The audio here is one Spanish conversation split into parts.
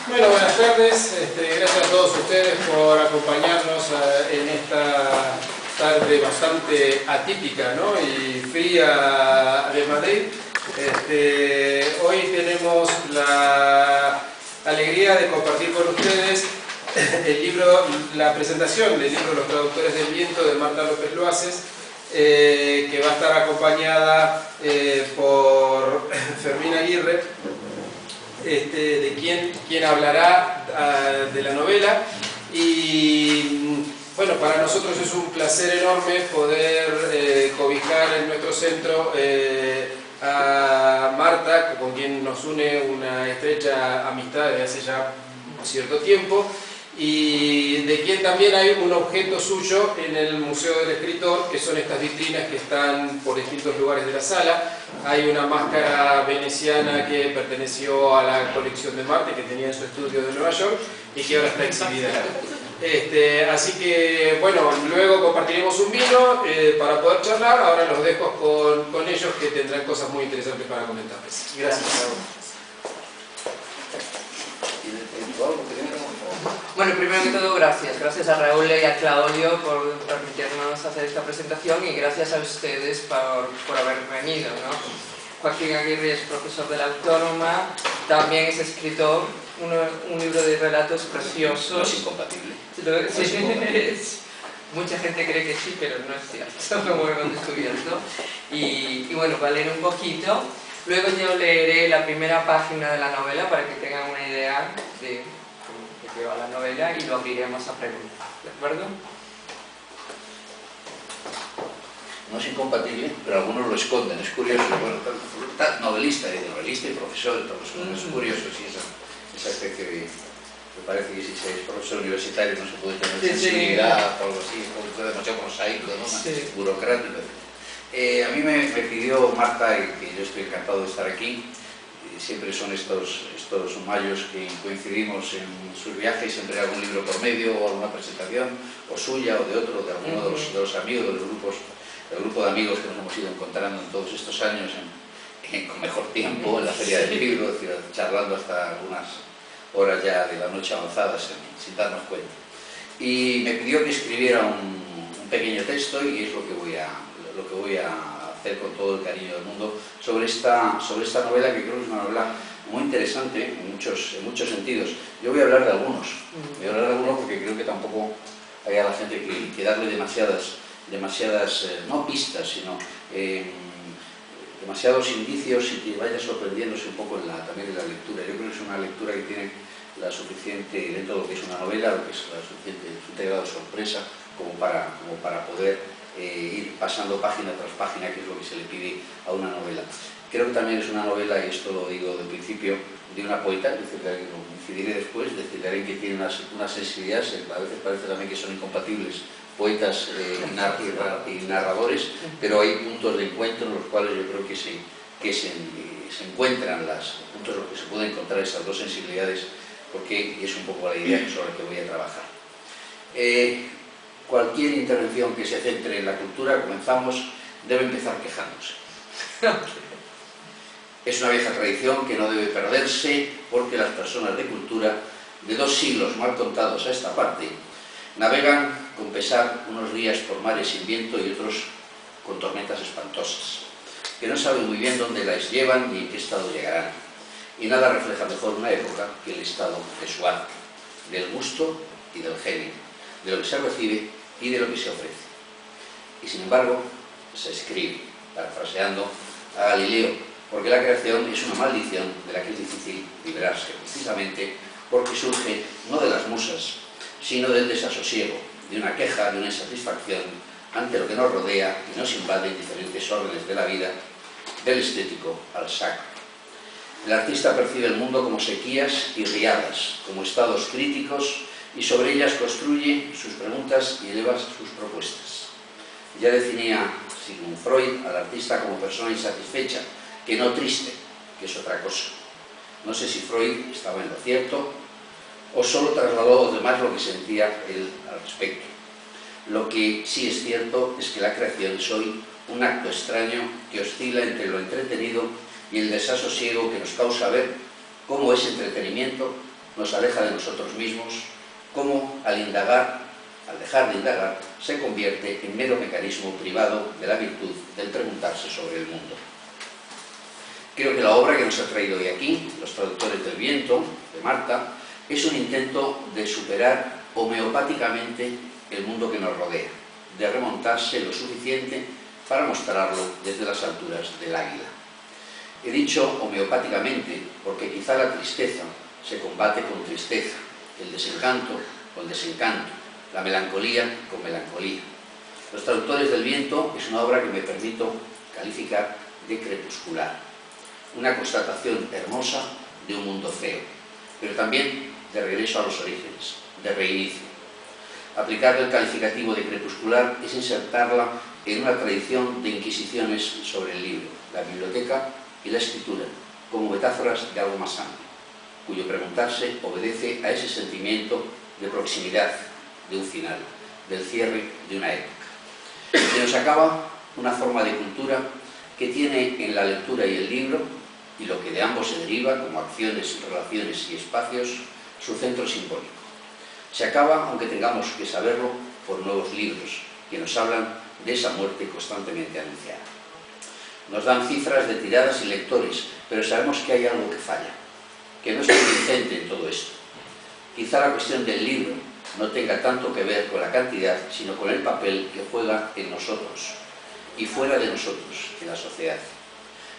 Bueno, buenas tardes. Gracias a todos ustedes por acompañarnos en esta tarde bastante atípica, ¿no? Y fría de Madrid. Hoy tenemos la alegría de compartir con ustedes el libro, la presentación del libro Los Traductores del Viento de Marta López Loaces, que va a estar acompañada por Fermín Aguirre, de quien hablará de la novela. Y bueno, para nosotros es un placer enorme poder cobijar en nuestro centro a Marta, con quien nos une una estrecha amistad desde hace ya cierto tiempo, y de quien también hay un objeto suyo en el Museo del Escritor, que son estas vitrinas que están por distintos lugares de la sala. Hay una máscara veneciana que perteneció a la colección de Marta, que tenía en su estudio de Nueva York y que ahora está exhibida. Así que, bueno, luego compartiremos un vino para poder charlar. Ahora los dejo con ellos, que tendrán cosas muy interesantes para comentarles. Gracias. Bueno, primero que todo, gracias a Raúl y a Claudio por permitirnos hacer esta presentación, y gracias a ustedes por haber venido, ¿no? Joaquín Aguirre es profesor de la Autónoma, también es escritor, un libro de relatos preciosos. No es incompatible. Mucha gente cree que sí, pero no es cierto, como hemos descubierto. Y bueno, va a leer un poquito. Luego yo leeré la primera página de la novela para que tengan una idea de qué va la novela, y lo abriremos a preguntas, ¿de acuerdo? No es incompatible, pero algunos lo esconden. Es curioso. Bueno, novelista y profesor, es curioso, sí, esa especie de... Me parece que si es profesor universitario no se puede tener sensibilidad o algo así, es demasiado prosaico, ¿no? Sí. Burocrático. A mí me pidió Marta, y que yo estoy encantado de estar aquí. Siempre son estos mayos que coincidimos en sus viajes, siempre hay algún libro por medio, o alguna presentación, o suya, o de otro, de alguno de los amigos, de los grupos, del grupo de amigos que nos hemos ido encontrando en todos estos años, con mejor tiempo, en la Feria del Libro, es decir, charlando hasta algunas horas ya de la noche avanzadas, sin darnos cuenta. Y me pidió que escribiera un pequeño texto, y es lo que voy a hacer con todo el cariño del mundo sobre esta novela, que creo que es una novela muy interesante en muchos sentidos. Yo voy a hablar de algunos, porque creo que tampoco hay a la gente que darle demasiadas no pistas, sino demasiados indicios, y que vaya sorprendiéndose un poco también en la lectura. Yo creo que es una lectura que tiene la suficiente, dentro de lo que es una novela, lo que es la suficiente grado de sorpresa como para poder ir pasando página tras página, que es lo que se le pide a una novela. Creo que también es una novela, y esto lo digo de principio, de una poeta, es decir, lo incidiré después, es decir, alguien que tiene una sensibilidad, a veces parece también que son incompatibles poetas y narradores, pero hay puntos de encuentro en los cuales yo creo que se encuentran los puntos en los que se pueden encontrar esas dos sensibilidades, porque es un poco la idea sobre la que voy a trabajar. Cualquier intervención que se centre en la cultura, comenzamos, debe empezar quejándose. Es una vieja tradición que no debe perderse, porque las personas de cultura, de 2 siglos mal contados a esta parte, navegan con pesar unos días por mares sin viento y otros con tormentas espantosas, que no saben muy bien dónde las llevan ni en qué estado llegarán. Y nada refleja mejor una época que el estado de su arte, del gusto y del genio, de lo que se recibe y de lo que se ofrece. Y sin embargo, se escribe, parafraseando a Galileo, porque la creación es una maldición de la que es difícil librarse, precisamente porque surge no de las musas, sino del desasosiego, de una queja, de una insatisfacción ante lo que nos rodea y nos invade en diferentes órdenes de la vida, del estético al sacro. El artista percibe el mundo como sequías y riadas, como estados críticos, y sobre ellas construye sus preguntas y eleva sus propuestas. Ya definía Sigmund Freud al artista como persona insatisfecha, que no triste, que es otra cosa. No sé si Freud estaba en lo cierto o solo trasladó a los demás lo que sentía él al respecto. Lo que sí es cierto es que la creación es hoy un acto extraño que oscila entre lo entretenido y el desasosiego que nos causa ver cómo ese entretenimiento nos aleja de nosotros mismos, cómo al dejar de indagar, se convierte en mero mecanismo privado de la virtud del preguntarse sobre el mundo. Creo que la obra que nos ha traído hoy aquí, Los traductores del viento, de Marta, es un intento de superar homeopáticamente el mundo que nos rodea, de remontarse lo suficiente para mostrarlo desde las alturas del águila. He dicho homeopáticamente porque quizá la tristeza se combate con tristeza, el desencanto con desencanto, la melancolía con melancolía. Los traductores del viento es una obra que me permito calificar de crepuscular, una constatación hermosa de un mundo feo, pero también de regreso a los orígenes, de reinicio. Aplicar el calificativo de crepuscular es insertarla en una tradición de inquisiciones sobre el libro, la biblioteca y la escritura, como metáforas de algo más amplio, cuyo preguntarse obedece a ese sentimiento de proximidad, de un final, del cierre de una época. Se nos acaba una forma de cultura que tiene en la lectura y el libro, y lo que de ambos se deriva, como acciones, relaciones y espacios, su centro simbólico. Se acaba, aunque tengamos que saberlo, por nuevos libros, que nos hablan de esa muerte constantemente anunciada. Nos dan cifras de tiradas y lectores, pero sabemos que hay algo que falla, que no es convincente en todo esto. Quizá la cuestión del libro no tenga tanto que ver con la cantidad, sino con el papel que juega en nosotros y fuera de nosotros, en la sociedad.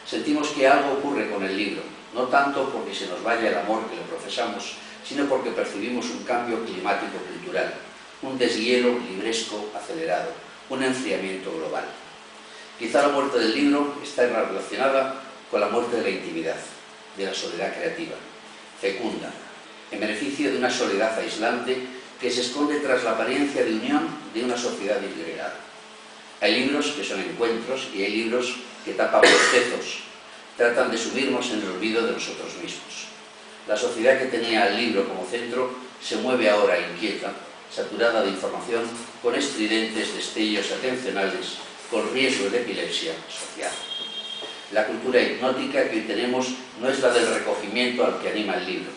Sentimos que algo ocurre con el libro, no tanto porque se nos vaya el amor que le profesamos, sino porque percibimos un cambio climático-cultural, un deshielo libresco acelerado, un enfriamiento global. Quizá la muerte del libro está relacionada con la muerte de la intimidad, de la soledad creativa, fecunda, en beneficio de una soledad aislante que se esconde tras la apariencia de unión de una sociedad disgregada. Hay libros que son encuentros y hay libros que tapan bostezos, tratan de subirnos en el olvido de nosotros mismos. La sociedad que tenía el libro como centro se mueve ahora inquieta, saturada de información, con estridentes destellos atencionales, con riesgo de epilepsia social. La cultura hipnótica que hoy tenemos no es la del recogimiento al que anima el libro,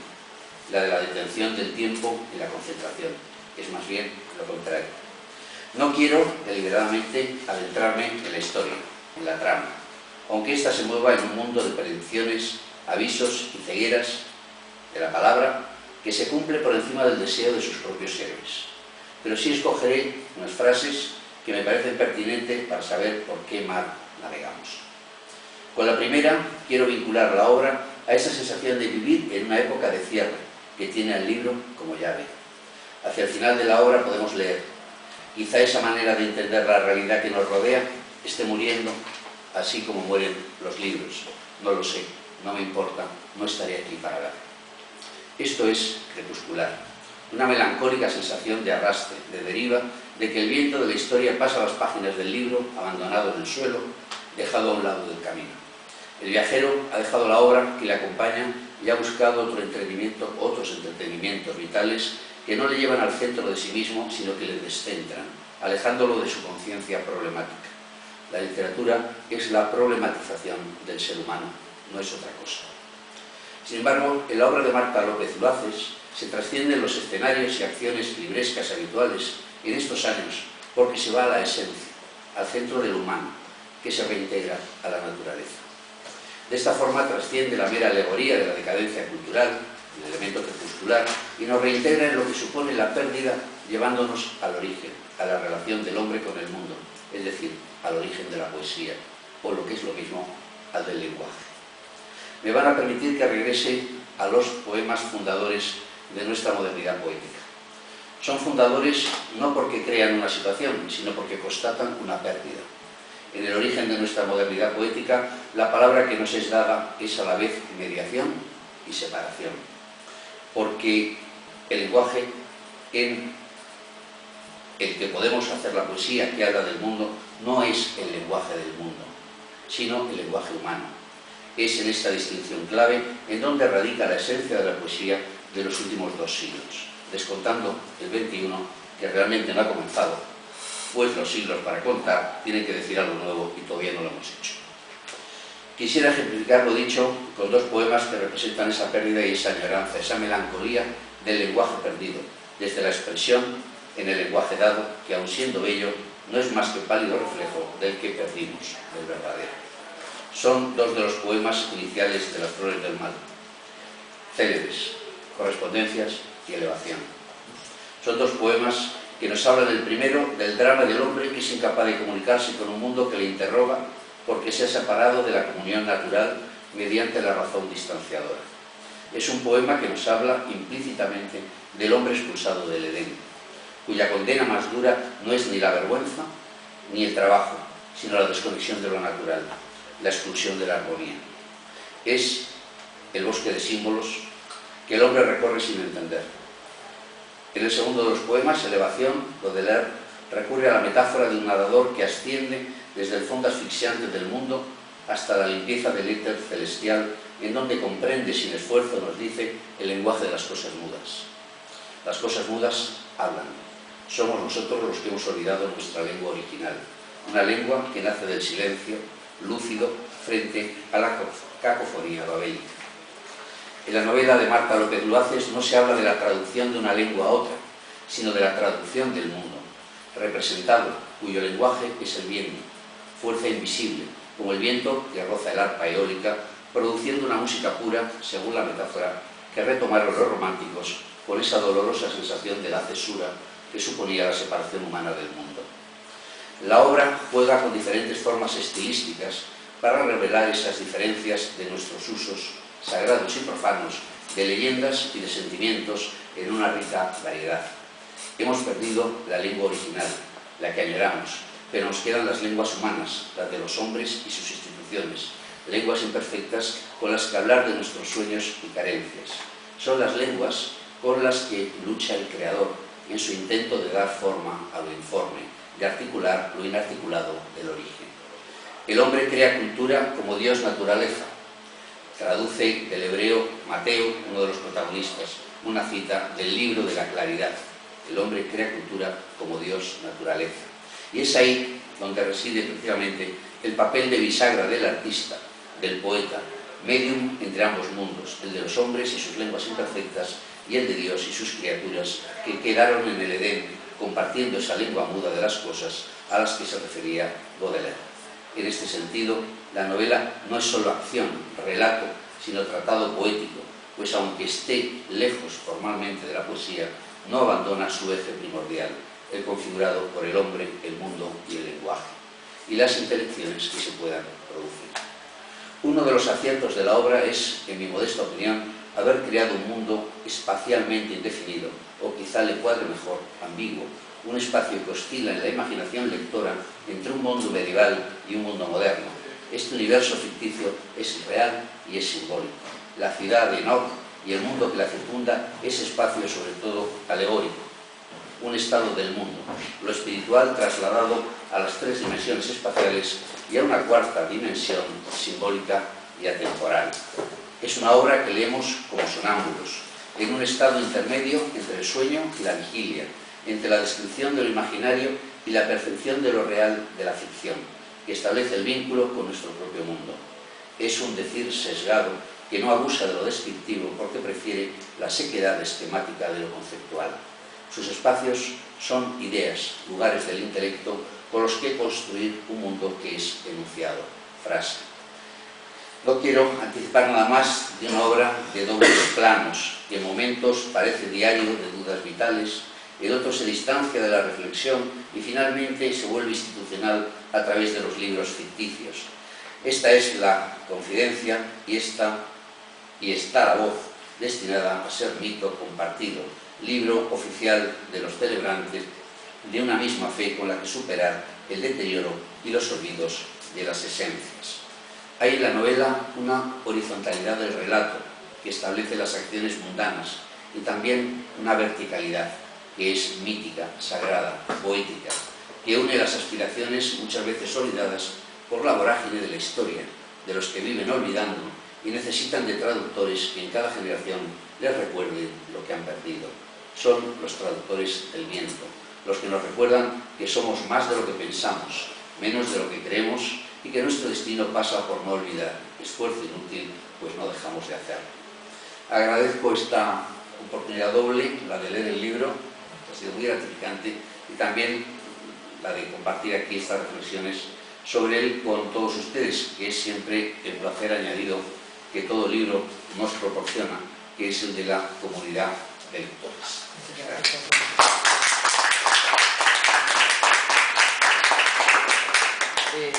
la de la detención del tiempo y la concentración, es más bien lo contrario. No quiero deliberadamente adentrarme en la historia, en la trama, aunque ésta se mueva en un mundo de predicciones, avisos y cegueras de la palabra que se cumple por encima del deseo de sus propios héroes. Pero sí escogeré unas frases que me parecen pertinentes para saber por qué mar navegamos. Con la primera quiero vincular la obra a esa sensación de vivir en una época de cierre que tiene el libro como llave. Hacia el final de la obra podemos leer: quizá esa manera de entender la realidad que nos rodea esté muriendo, así como mueren los libros. No lo sé, no me importa, no estaré aquí para ver. Esto es crepuscular, una melancólica sensación de arrastre, de deriva, de que el viento de la historia pasa las páginas del libro, abandonado en el suelo, dejado a un lado del camino. El viajero ha dejado la obra que le acompaña y ha buscado otros entretenimientos vitales que no le llevan al centro de sí mismo, sino que le descentran, alejándolo de su conciencia problemática. La literatura es la problematización del ser humano, no es otra cosa. Sin embargo, en la obra de Marta López Uláces se trascienden los escenarios y acciones librescas habituales en estos años, porque se va a la esencia, al centro del humano, que se reintegra a la naturaleza. De esta forma trasciende la mera alegoría de la decadencia cultural, el elemento crepuscular, y nos reintegra en lo que supone la pérdida, llevándonos al origen, a la relación del hombre con el mundo, es decir, al origen de la poesía, o lo que es lo mismo, al del lenguaje. Me van a permitir que regrese a los poemas fundadores de nuestra modernidad poética. Son fundadores no porque crean una situación, sino porque constatan una pérdida. En el origen de nuestra modernidad poética, la palabra que nos es dada es a la vez mediación y separación. Porque el lenguaje en el que podemos hacer la poesía que habla del mundo no es el lenguaje del mundo, sino el lenguaje humano. Es en esta distinción clave en donde radica la esencia de la poesía de los últimos 2 siglos, descontando el XXI, que realmente no ha comenzado, pues los siglos para contar tienen que decir algo nuevo y todavía no lo hemos hecho. Quisiera ejemplificar lo dicho con dos poemas que representan esa pérdida y esa añoranza, esa melancolía del lenguaje perdido, desde la expresión en el lenguaje dado, que aun siendo bello, no es más que pálido reflejo del que perdimos, del verdadero. Son dos de los poemas iniciales de Las Flores del Mal, célebres, correspondencias y elevación. Son dos poemas que nos hablan, el primero, del drama del hombre que es incapaz de comunicarse con un mundo que le interroga porque se ha separado de la comunión natural mediante la razón distanciadora. Es un poema que nos habla implícitamente del hombre expulsado del Edén, cuya condena más dura no es ni la vergüenza ni el trabajo, sino la desconexión de lo natural, la exclusión de la armonía. Es el bosque de símbolos que el hombre recorre sin entender. En el segundo de los poemas, Elevación, Baudelaire recurre a la metáfora de un nadador que asciende desde el fondo asfixiante del mundo hasta la limpieza del éter celestial, en donde comprende sin esfuerzo, nos dice, el lenguaje de las cosas mudas. Las cosas mudas hablan. Somos nosotros los que hemos olvidado nuestra lengua original, una lengua que nace del silencio, lúcido, frente a la cacofonía babélica. En la novela de Marta López Luaces no se habla de la traducción de una lengua a otra, sino de la traducción del mundo, representado, cuyo lenguaje es el viento, fuerza invisible, como el viento que roza el arpa eólica, produciendo una música pura, según la metáfora que retomaron los románticos, con esa dolorosa sensación de la cesura que suponía la separación humana del mundo. La obra juega con diferentes formas estilísticas para revelar esas diferencias de nuestros usos sagrados y profanos, de leyendas y de sentimientos en una rica variedad. Hemos perdido la lengua original, la que añoramos, pero nos quedan las lenguas humanas, las de los hombres y sus instituciones, lenguas imperfectas con las que hablar de nuestros sueños y carencias. Son las lenguas con las que lucha el Creador en su intento de dar forma a lo informe, de articular lo inarticulado del origen. El hombre crea cultura como Dios naturaleza. Traduce del hebreo Mateo, uno de los protagonistas, una cita del libro de la claridad. El hombre crea cultura como Dios naturaleza. Y es ahí donde reside efectivamente el papel de bisagra del artista, del poeta, medium entre ambos mundos, el de los hombres y sus lenguas imperfectas y el de Dios y sus criaturas que quedaron en el Edén compartiendo esa lengua muda de las cosas a las que se refería Baudelaire. En este sentido, la novela no es solo acción, relato, sino tratado poético, pues aunque esté lejos formalmente de la poesía, no abandona su eje primordial, el configurado por el hombre, el mundo y el lenguaje, y las interacciones que se puedan producir. Uno de los aciertos de la obra es, en mi modesta opinión, haber creado un mundo espacialmente indefinido, o quizá le cuadre mejor, ambiguo, un espacio que oscila en la imaginación lectora entre un mundo medieval y un mundo moderno. Este universo ficticio es real y es simbólico. La ciudad de Enoch y el mundo que la circunda es espacio sobre todo alegórico, un estado del mundo, lo espiritual trasladado a las tres dimensiones espaciales y a una cuarta dimensión simbólica y atemporal. Es una obra que leemos como sonámbulos, en un estado intermedio entre el sueño y la vigilia, entre la descripción de lo imaginario y la percepción de lo real de la ficción, que establece el vínculo con nuestro propio mundo. Es un decir sesgado que no abusa de lo descriptivo porque prefiere la sequedad esquemática de lo conceptual. Sus espacios son ideas, lugares del intelecto con los que construir un mundo que es enunciado, frase. No quiero anticipar nada más de una obra de dobles planos, que en momentos parece diario de dudas vitales, en otros se distancia de la reflexión y finalmente se vuelve institucional a través de los libros ficticios. Esta es la confidencia y está la voz destinada a ser mito compartido, libro oficial de los celebrantes de una misma fe con la que superar el deterioro y los olvidos de las esencias. Hay en la novela una horizontalidad del relato que establece las acciones mundanas y también una verticalidad que es mítica, sagrada, poética, que une las aspiraciones muchas veces olvidadas por la vorágine de la historia, de los que viven olvidando y necesitan de traductores que en cada generación les recuerden lo que han perdido. Son los traductores del viento, los que nos recuerdan que somos más de lo que pensamos, menos de lo que creemos y que nuestro destino pasa por no olvidar, esfuerzo inútil, pues no dejamos de hacerlo. Agradezco esta oportunidad doble, la de leer el libro, ha sido muy gratificante, y también la de compartir aquí estas reflexiones sobre él con todos ustedes, que es siempre el placer añadido que todo libro nos proporciona, que es el de la comunidad de lectores.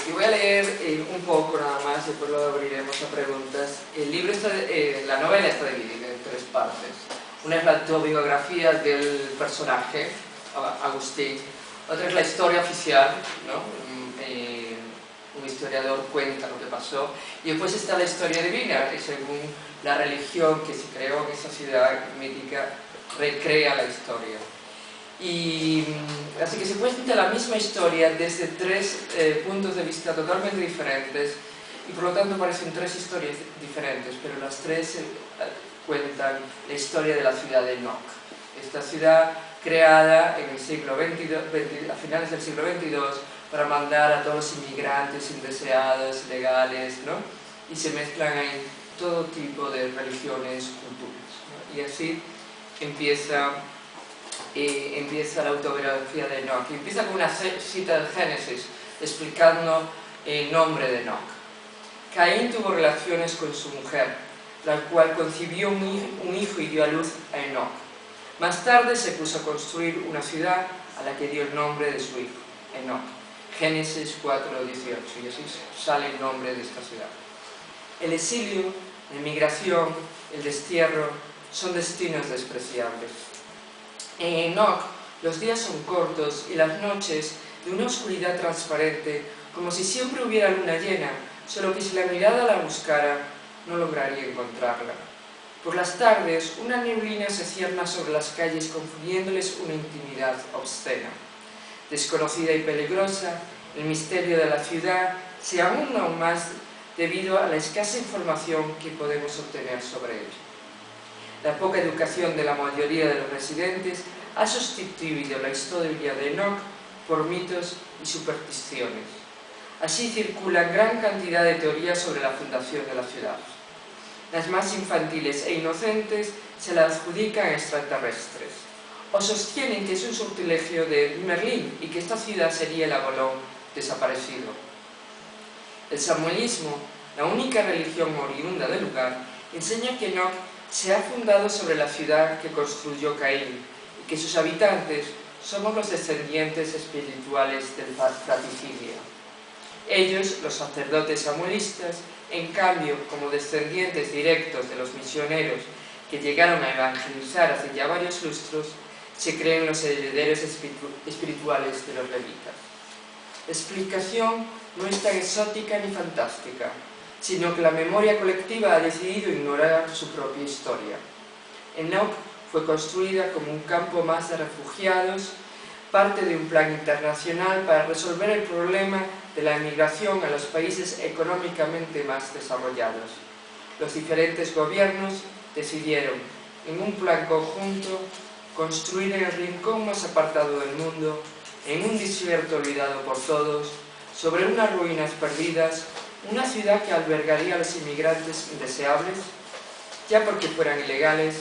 Y voy a leer un poco nada más, y después lo abriremos a preguntas. El libro la novela está dividida en tres partes. Una es la autobiografía del personaje, Agustín. Otra es la historia oficial, ¿no? Un historiador cuenta lo que pasó. Y después está la historia divina, que según la religión que se creó en esa ciudad mítica, recrea la historia. Y así que se cuenta la misma historia desde tres puntos de vista totalmente diferentes, y por lo tanto parecen tres historias diferentes, pero las tres cuentan la historia de la ciudad de Enoch. Esta ciudad creada en el siglo XXII, a finales del siglo XXII, para mandar a todos los inmigrantes indeseados, legales, ¿no? Y se mezclan en todo tipo de religiones, culturas, ¿no? Y así empieza la autobiografía de Enoch. Y empieza con una cita del Génesis, explicando el nombre de Enoch. Caín tuvo relaciones con su mujer, la cual concibió un hijo y dio a luz a Enoch. Más tarde se puso a construir una ciudad a la que dio el nombre de su hijo, Enoch. Génesis 4:18, y así sale el nombre de esta ciudad. El exilio, la emigración, el destierro son destinos despreciables. En Enoch los días son cortos y las noches de una oscuridad transparente, como si siempre hubiera luna llena, solo que si la mirada la buscara, no lograría encontrarla. Por las tardes, una neblina se cierna sobre las calles, confiriéndoles una intimidad obscena. Desconocida y peligrosa, el misterio de la ciudad se ahonda aún más debido a la escasa información que podemos obtener sobre ella. La poca educación de la mayoría de los residentes ha sustituido la historia de Enoch por mitos y supersticiones. Así circulan gran cantidad de teorías sobre la fundación de la ciudad. Las más infantiles e inocentes se las adjudican a extraterrestres, o sostienen que es un sortilegio de Merlín y que esta ciudad sería el Avalón desaparecido. El samuelismo, la única religión oriunda del lugar, enseña que Enoch se ha fundado sobre la ciudad que construyó Caín y que sus habitantes somos los descendientes espirituales del fratricidio. Ellos, los sacerdotes samuelistas, en cambio, como descendientes directos de los misioneros que llegaron a evangelizar hace ya varios lustros, se creen los herederos espirituales de los levitas. La explicación no es tan exótica ni fantástica, sino que la memoria colectiva ha decidido ignorar su propia historia. Enoch fue construida como un campo más de refugiados, parte de un plan internacional para resolver el problema de la emigración a los países económicamente más desarrollados. Los diferentes gobiernos decidieron, en un plan conjunto, construir en el rincón más apartado del mundo, en un desierto olvidado por todos, sobre unas ruinas perdidas, una ciudad que albergaría a los inmigrantes indeseables, ya porque fueran ilegales,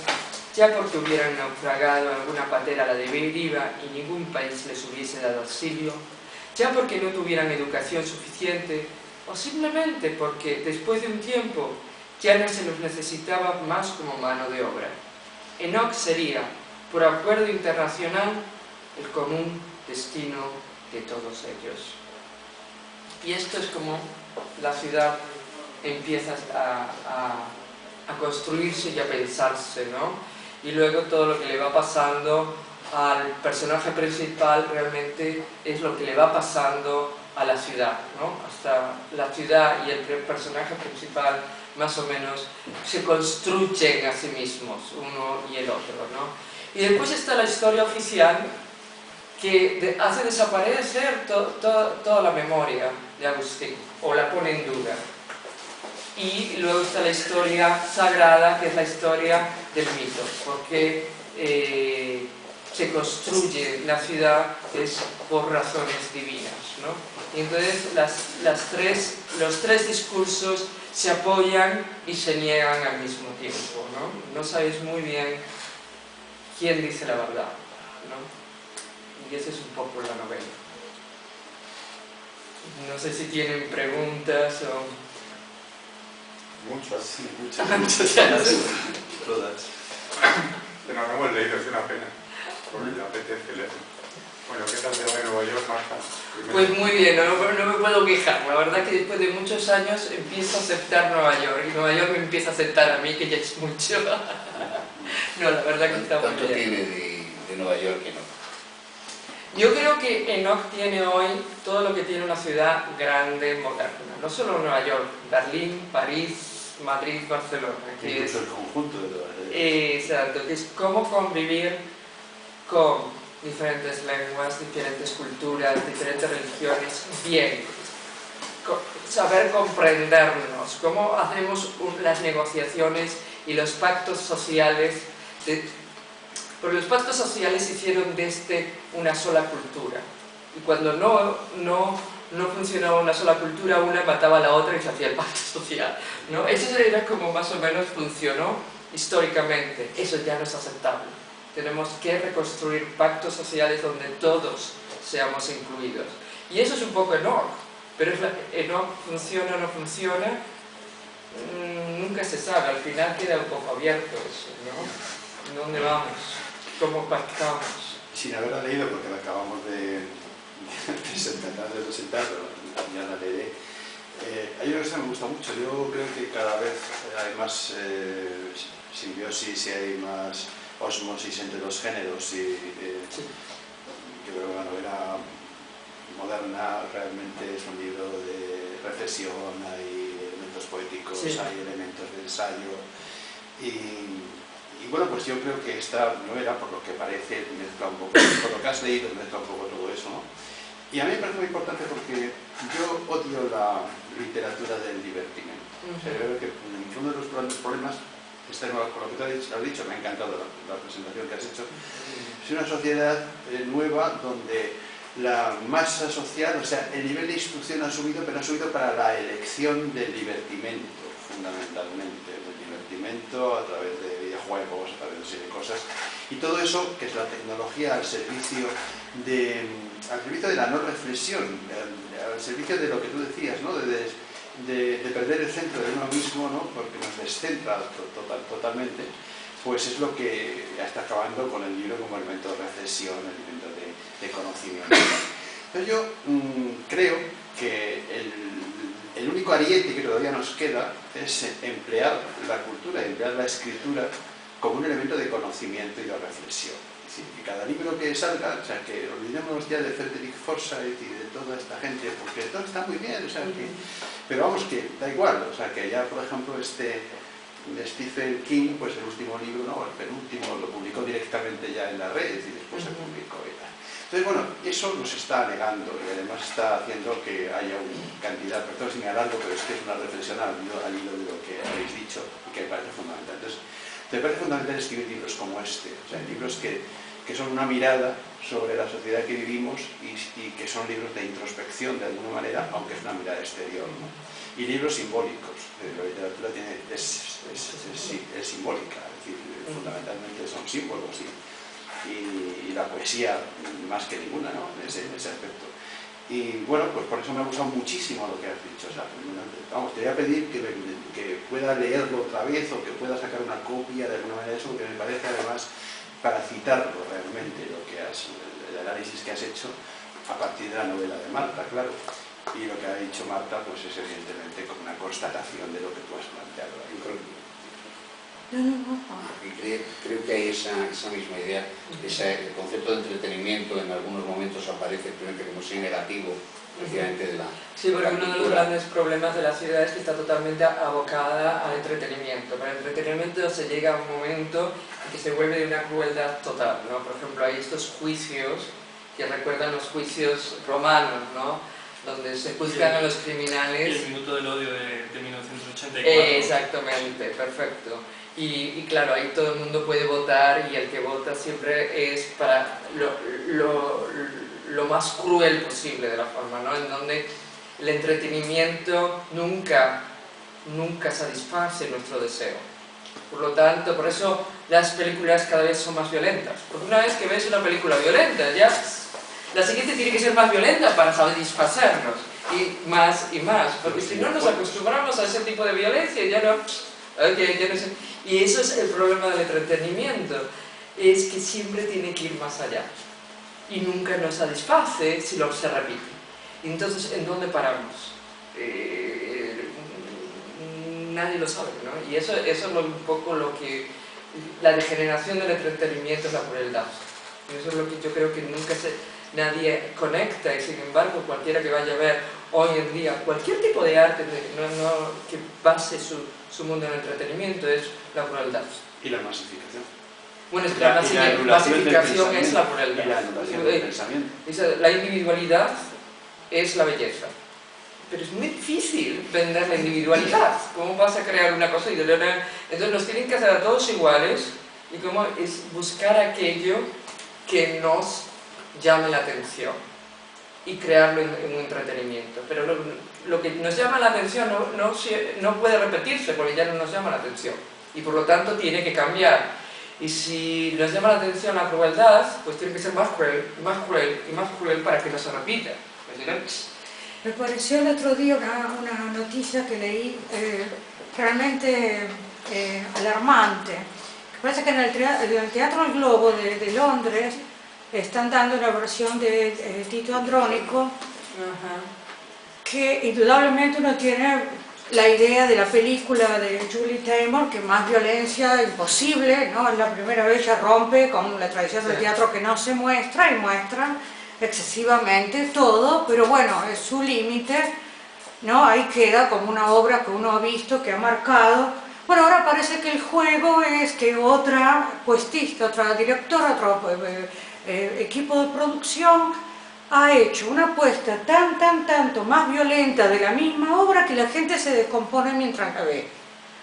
ya porque hubieran naufragado en alguna patera a la deriva y ningún país les hubiese dado auxilio, ya porque no tuvieran educación suficiente, o simplemente porque después de un tiempo ya no se los necesitaba más como mano de obra. Enoch sería, por acuerdo internacional, el común destino de todos ellos. Y esto es como la ciudad empieza a construirse y a pensarse, ¿no? Y luego todo lo que le va pasando al personaje principal realmente es lo que le va pasando a la ciudad, ¿no? Hasta la ciudad y el personaje principal más o menos se construyen a sí mismos, uno y el otro, ¿no? Y después está la historia oficial que hace desaparecer toda la memoria de Agustín, o la pone en duda. Y luego está la historia sagrada, que es la historia del mito, porque se construye la ciudad es por razones divinas, ¿no? Y entonces los tres discursos se apoyan y se niegan al mismo tiempo, ¿no? No sabéis muy bien quién dice la verdad, ¿no? Y esa es un poco la novela. No sé si tienen preguntas o... Muchas, sí, muchas. Todas. Pero no hemos leído, es una pena, porque me apetece leer. Bueno, ¿qué tal te va en Nueva York, Marta? Pues muy bien, no me puedo quejar. La verdad que después de muchos años empiezo a aceptar Nueva York y Nueva York me empieza a aceptar a mí, que ya es mucho. No, la verdad que está muy ¿Cuánto bien. tiene de Nueva York que no? Yo creo que Enoch tiene hoy todo lo que tiene una ciudad grande, moderna. No solo Nueva York, Berlín, París, Madrid, Barcelona. Que Incluso es, el conjunto de todas. exacto, que es cómo convivir con diferentes lenguas, diferentes culturas, diferentes religiones, bien. Saber comprendernos, cómo hacemos las negociaciones y los pactos sociales. Porque los pactos sociales se hicieron desde una sola cultura. Y cuando no funcionaba una sola cultura, una mataba a la otra y se hacía el pacto social, ¿no? Eso era como más o menos funcionó históricamente. Eso ya no es aceptable. Tenemos que reconstruir pactos sociales donde todos seamos incluidos. Y eso es un poco Enoch. Pero Enoch funciona o no funciona, nunca se sabe. Al final queda un poco abierto eso, ¿no? ¿Dónde vamos? ¿Cómo pactamos? Sin haberla leído, porque la acabamos de presentar, ya la leeré. Hay una cosa que me gusta mucho. Yo creo que cada vez hay más simbiosis y hay más osmosis entre los géneros y Sí. yo creo que la novela moderna realmente es un libro de reflexión, hay elementos poéticos, Sí. hay elementos de ensayo y bueno, pues yo creo que esta novela, por lo que parece, mezcla un poco, por lo que has leído, mezcla un poco todo eso, ¿no? Y a mí me parece muy importante porque yo odio la literatura del divertimento. O sea, yo creo que uno de los grandes problemas, con lo que tú has dicho, me ha encantado la presentación que has hecho, es una sociedad nueva donde la masa social, o sea, el nivel de instrucción ha subido, pero ha subido para la elección del divertimento, fundamentalmente, del divertimento a través de videojuegos, a través de cosas, y todo eso, que es la tecnología al servicio de la no reflexión, al servicio de lo que tú decías, ¿no? de perder el centro de uno mismo, ¿no? Porque nos descentra totalmente, pues es lo que está acabando con el libro como elemento de reflexión, elemento de conocimiento. Entonces yo creo que el único ariete que todavía nos queda es emplear la cultura, emplear la escritura como un elemento de conocimiento y de reflexión. Es decir, que cada libro que salga, o sea, que olvidémonos ya de Frederick Forsyth y de toda esta gente, porque todo está muy bien, o sea, pero vamos, que da igual, o sea, que ya, por ejemplo, de Stephen King, pues el último libro, no, el penúltimo, lo publicó directamente ya en la red y después se publicó y tal. Entonces, bueno, eso nos está negando y además está haciendo que haya una cantidad, perdón si me alargo, pero es que es una reflexión al hilo de lo que habéis dicho y que me parece fundamental. Entonces, me parece fundamental escribir libros como este, o sea, libros que son una mirada sobre la sociedad que vivimos y que son libros de introspección de alguna manera, aunque es una mirada exterior, ¿no? Y libros simbólicos. La literatura es simbólica, es decir, fundamentalmente son símbolos y la poesía más que ninguna, ¿no? en ese aspecto. Y bueno, pues por eso me ha gustado muchísimo lo que has dicho. O sea, vamos, te voy a pedir que pueda leerlo otra vez o que pueda sacar una copia de alguna manera de eso, porque me parece además, para citarlo realmente, el análisis que has hecho a partir de la novela de Marta, claro. Y lo que ha dicho Marta, pues es evidentemente como una constatación de lo que tú has planteado ahí. Creo que hay esa misma idea, el concepto de entretenimiento en algunos momentos aparece como si negativo, precisamente de la... Sí, porque uno de los grandes problemas de la ciudad es que está totalmente abocada al entretenimiento. Para el entretenimiento se llega a un momento en que se vuelve de una crueldad total, ¿no? Por ejemplo, hay estos juicios que recuerdan los juicios romanos, ¿no? Donde se juzgan a los criminales. Y el minuto del odio de 1984. Exactamente, perfecto. Y claro, ahí todo el mundo puede votar y el que vota siempre es para lo más cruel posible de la forma, ¿no? En donde el entretenimiento nunca satisface nuestro deseo. Por lo tanto, por eso las películas cada vez son más violentas. Porque una vez que ves una película violenta, ya la siguiente tiene que ser más violenta para satisfacernos. Y más, porque si no nos acostumbramos a ese tipo de violencia, ya no sé. Y eso es el problema del entretenimiento, es que siempre tiene que ir más allá. Y nunca nos satisface si lo se repite. Entonces, ¿en dónde paramos? Nadie lo sabe, ¿no? Y eso es un poco lo que... La degeneración del entretenimiento es la crueldad. Y eso es lo que yo creo que nunca nadie conecta, y sin embargo cualquiera que vaya a ver hoy en día cualquier tipo de arte que base su mundo en el entretenimiento es la crueldad. Y la masificación. Bueno, es que la masificación es la crueldad. Y la anulación del pensamiento. La individualidad es la belleza. Pero es muy difícil vender la individualidad. ¿Cómo vas a crear una cosa? Entonces nos tienen que hacer a todos iguales, y cómo es buscar aquello que nos llame la atención y crearlo en un entretenimiento. Pero lo que nos llama la atención no puede repetirse porque ya no nos llama la atención. Y por lo tanto tiene que cambiar. Y si nos llama la atención la crueldad, pues tiene que ser más cruel, más cruel y más cruel para que no se repita. Me pareció el otro día una noticia que leí realmente alarmante. Parece que en el Teatro El Globo de Londres están dando una versión de Tito Andrónico, que indudablemente uno tiene la idea de la película de Julie Taymor, que más violencia imposible, ¿no? Es la primera vez que rompe con la tradición del teatro que no se muestra, y muestran excesivamente todo, pero bueno, es su límite, ¿no? Ahí queda como una obra que uno ha visto, que ha marcado. Bueno, ahora parece que el juego es que otra puestista, otra directora, otro equipo de producción ha hecho una apuesta tanto más violenta de la misma obra que la gente se descompone mientras la ve.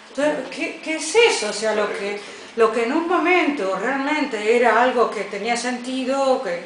Entonces, ¿qué es eso? O sea, lo que en un momento realmente era algo que tenía sentido, que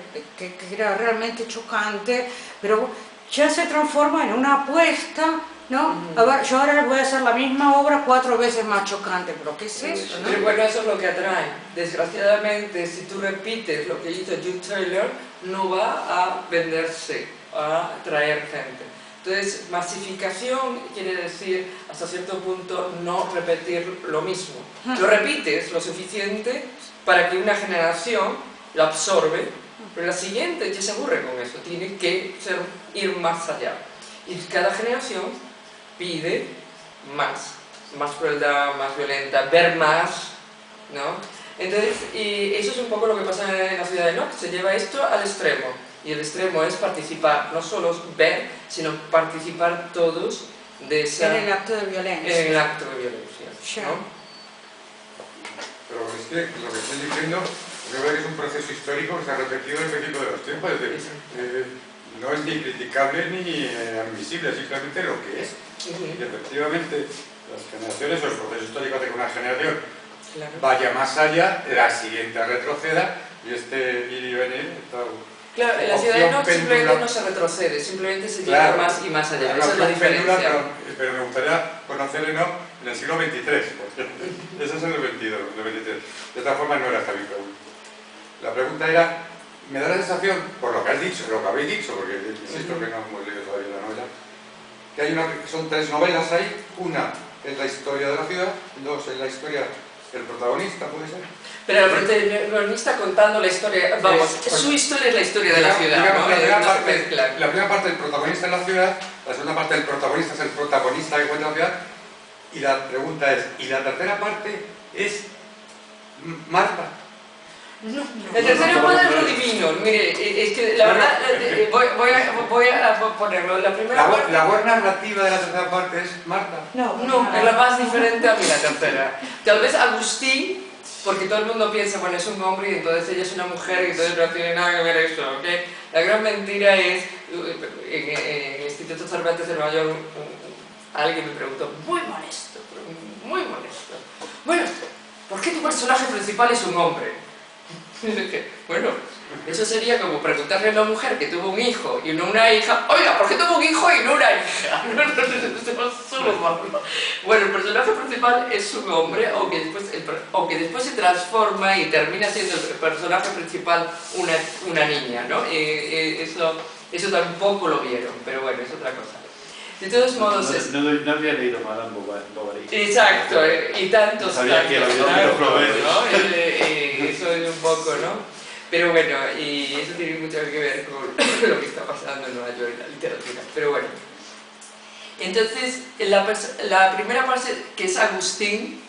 era realmente chocante, pero ya se transforma en una apuesta, ¿no? A ver, yo ahora voy a hacer la misma obra 4 veces más chocante, pero ¿qué es eso, no? Pero bueno, eso es lo que atrae. Desgraciadamente, si tú repites lo que hizo Jude Taylor, no va a venderse, a atraer gente. Entonces, masificación quiere decir, hasta cierto punto, no repetir lo mismo. Lo repites lo suficiente para que una generación lo absorbe, pero la siguiente ya se aburre con eso, tiene que ir más allá. Y cada generación pide más crueldad, más violenta, ver más, ¿no? Entonces, y eso es un poco lo que pasa en la ciudad de Knox, se lleva esto al extremo. Y el extremo es participar, no solo ver, sino participar todos de esa... En el acto de violencia. En el acto de violencia, ¿no? Pero es que lo que estoy diciendo, yo veo que es un proceso histórico que se ha repetido en el principio de los tiempos. Es decir, no es ni criticable ni admisible, simplemente lo que es. Y efectivamente, las generaciones o el proceso histórico hace que una generación vaya más allá, la siguiente retroceda, y ir y venir... Claro, en la ciudad de Knox simplemente no se retrocede, simplemente se llega más y más allá. Esa es la diferencia. Pero me gustaría conocer en el siglo XXIII, porque eso es en el XXII, De otra forma no era esta mi pregunta. La pregunta era, me da la sensación, por lo que has dicho, lo que habéis dicho, porque insisto que no hemos leído todavía la novela, que son 3 novelas ahí. Una es la historia de la ciudad, 2 es la historia del protagonista, ¿puede ser? Pero el protagonista contando la historia, vamos, su historia es la historia de la ciudad, ¿no? La primera parte del protagonista es la ciudad, la segunda parte del protagonista es el protagonista que cuenta la ciudad, y la pregunta es, ¿y la tercera parte es Marta? No, la tercera parte es lo divino. Mire, es que la verdad, voy a ponerlo. La primera parte... La buena narrativa de la tercera parte es Marta. No, es la más diferente a mí la tercera. Tal vez Agustín, porque todo el mundo piensa, bueno, es un hombre y entonces ella es una mujer y entonces no tiene nada que ver eso, ¿ok? La gran mentira es, en el Instituto Cervantes de Nueva York, alguien me preguntó, muy molesto, bueno, ¿por qué tu personaje principal es un hombre? Bueno, eso sería como preguntarle a una mujer que tuvo un hijo y no una hija, oiga, ¿por qué tuvo un hijo y no una hija? Bueno, el personaje principal es un hombre, aunque después se transforma y termina siendo el personaje principal una niña, ¿no? Eso tampoco lo vieron, pero bueno, es otra cosa. De todos modos... No había leído Madame Bovary. Exacto, y tantos, sabía que lo había leído, ¿no? Eso es un poco, ¿no? Pero bueno, y eso tiene mucho que ver con lo que está pasando en Nueva York en la literatura. Pero bueno. Entonces, la primera parte, que es Agustín,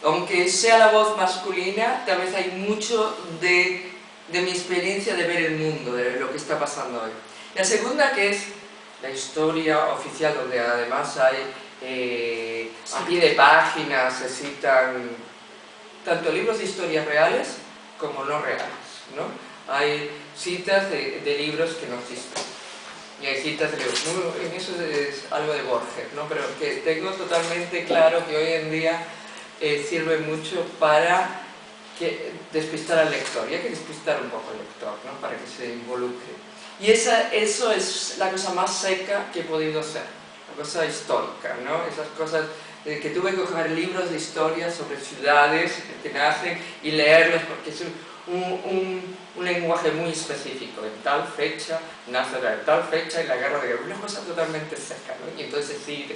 aunque sea la voz masculina, tal vez hay mucho de mi experiencia de ver el mundo, de lo que está pasando hoy. La segunda, que es la historia oficial, donde además hay a pie de página, se citan tanto libros de historias reales como no reales, ¿no? Hay citas de libros que no existen y hay citas de libros, en eso es algo de Borges, ¿no? Pero que tengo totalmente claro que hoy en día sirve mucho para despistar al lector, y hay que despistar un poco al lector, ¿no? Para que se involucre. Y eso es la cosa más seca que he podido hacer, la cosa histórica, ¿no? Esas cosas que tuve que coger libros de historia sobre ciudades que nacen y leerlos, porque es un lenguaje muy específico. En tal fecha nace tal fecha y la guerra de guerra, una cosa totalmente seca, ¿no? Y entonces sí,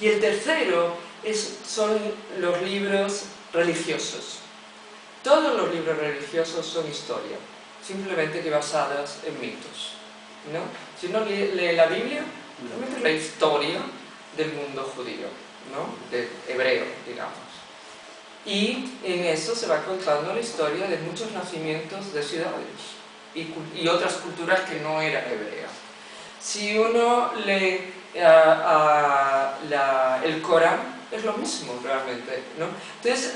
y el tercero son los libros religiosos. Todos los libros religiosos son historia, simplemente que basadas en mitos, ¿no? Si uno lee la Biblia, realmente es la historia del mundo judío, ¿no? De hebreo, digamos. Y en eso se va contando la historia de muchos nacimientos de ciudades y otras culturas que no eran hebreas. Si uno lee el Corán, es lo mismo realmente, ¿no? Entonces,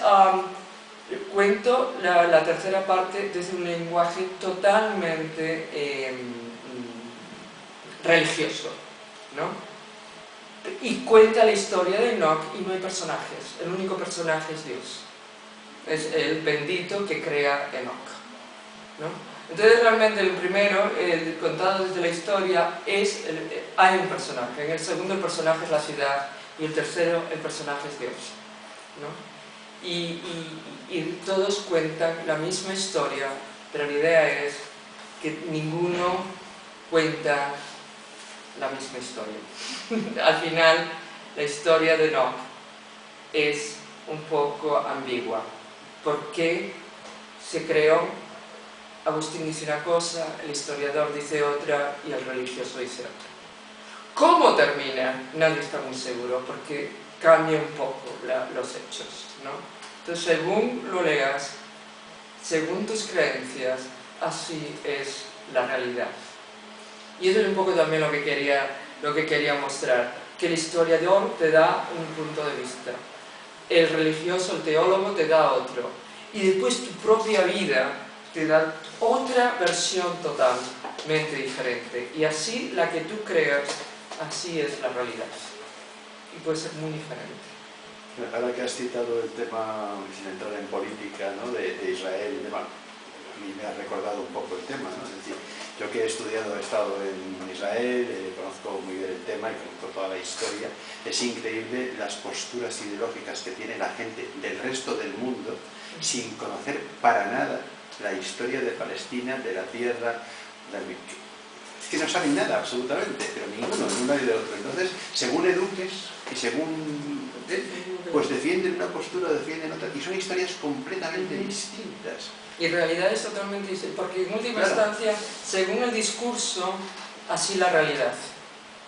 cuento la tercera parte desde un lenguaje totalmente religioso, ¿no? Y cuenta la historia de Enoch y no hay personajes, el único personaje es Dios, es el bendito que crea Enoch, ¿no? Entonces realmente el primero, el contado desde la historia, hay un personaje, en el segundo el personaje es la ciudad y el tercero el personaje es Dios, ¿no? Y todos cuentan la misma historia, pero la idea es que ninguno cuenta la misma historia. Al final, la historia de Enoch es un poco ambigua. ¿Por qué se creó? Agustín dice una cosa, el historiador dice otra y el religioso dice otra. ¿Cómo termina? Nadie está muy seguro, porque cambia un poco los hechos, ¿no? Entonces, según lo leas, según tus creencias, así es la realidad. Y eso es un poco también lo que quería mostrar, que el historiador te da un punto de vista, el religioso, el teólogo te da otro, y después tu propia vida te da otra versión totalmente diferente, y así la que tú creas, así es la realidad, y puede ser muy diferente. Ahora que has citado el tema, sin entrar en política, ¿no? de Israel y demás, a mí me ha recordado un poco el tema, ¿no? Es decir, yo que he estado en Israel, conozco muy bien el tema y conozco toda la historia, es increíble las posturas ideológicas que tiene la gente del resto del mundo sin conocer para nada la historia de Palestina, de la tierra, es que no saben nada absolutamente, pero ninguno, de un lado y de otro. Entonces, según eduques y según pues defienden una postura, defienden otra, y son historias completamente distintas. Y en realidad es totalmente distinto, porque en última instancia, según el discurso, así la realidad.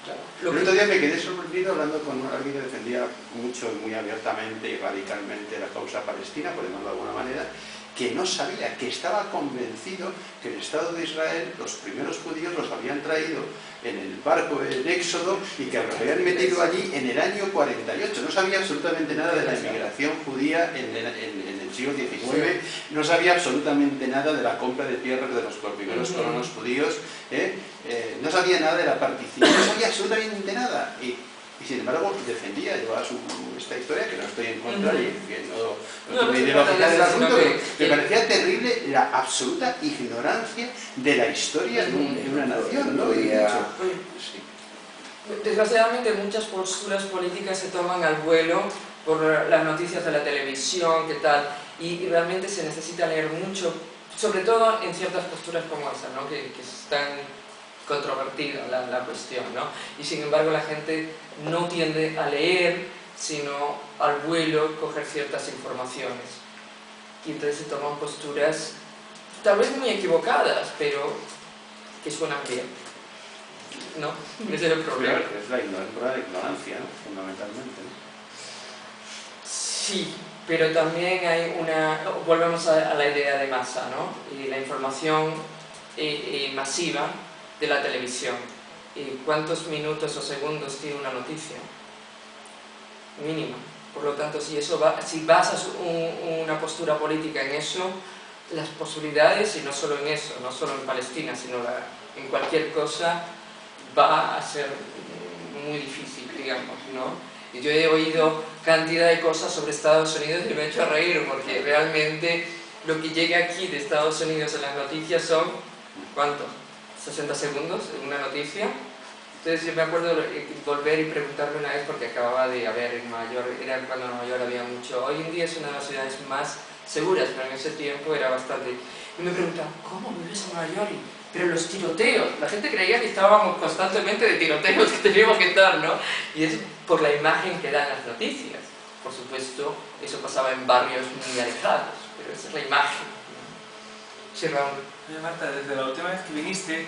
Claro. El otro día me quedé sorprendido hablando con alguien que defendía mucho y muy abiertamente y radicalmente la causa palestina, por llamarlo de alguna manera, que no sabía, que estaba convencido que el Estado de Israel, los primeros judíos los habían traído en el barco en Éxodo y que los habían metido allí en el año 48. No sabía absolutamente nada de la inmigración judía en el siglo XIX, no sabía absolutamente nada de la compra de tierras de los primeros colonos judíos, no sabía nada de la partición, no sabía absolutamente nada. Y y sin embargo defendía, llevaba esta historia, que no estoy en contra y que no No, tengo no, ideología del asunto, sino pero que- me parecía terrible la absoluta ignorancia de la historia de una nación, ¿no? Y de hecho, sí. Desgraciadamente muchas posturas políticas se toman al vuelo por las noticias de la televisión, qué tal, y realmente se necesita leer mucho, sobre todo en ciertas posturas como esa, ¿no? que es tan controvertida la cuestión, ¿no? Y sin embargo la gente no tiende a leer, sino al vuelo coger ciertas informaciones. Y entonces se toman posturas tal vez muy equivocadas, pero que suenan bien, ¿no? Ese es el problema. Claro, es la ignorancia, ¿no? Fundamentalmente, ¿no? Sí, pero también hay una... Volvemos a la idea de masa, ¿no? Y la información masiva de la televisión. ¿Y cuántos minutos o segundos tiene una noticia? Mínimo. Por lo tanto, si basas una postura política en eso, las posibilidades, y no solo en eso, no solo en Palestina, sino en cualquier cosa, va a ser muy difícil, digamos, ¿no? Y yo he oído cantidad de cosas sobre Estados Unidos y me he hecho a reír, porque realmente lo que llega aquí de Estados Unidos en las noticias son, ¿cuánto? 60 segundos en una noticia. Entonces yo me acuerdo de volver y preguntarme una vez, porque acababa de haber en Nueva York, era cuando en Nueva York había mucho, hoy en día es una de las ciudades más seguras, pero en ese tiempo era bastante... Y me preguntaban, ¿cómo vives en Nueva York? Pero los tiroteos, la gente creía que estábamos constantemente de tiroteos que teníamos que estar, ¿no? Y es por la imagen que dan las noticias. Por supuesto, eso pasaba en barrios muy alejados, pero esa es la imagen. Sí, Raúl. Oye, Marta, desde la última vez que viniste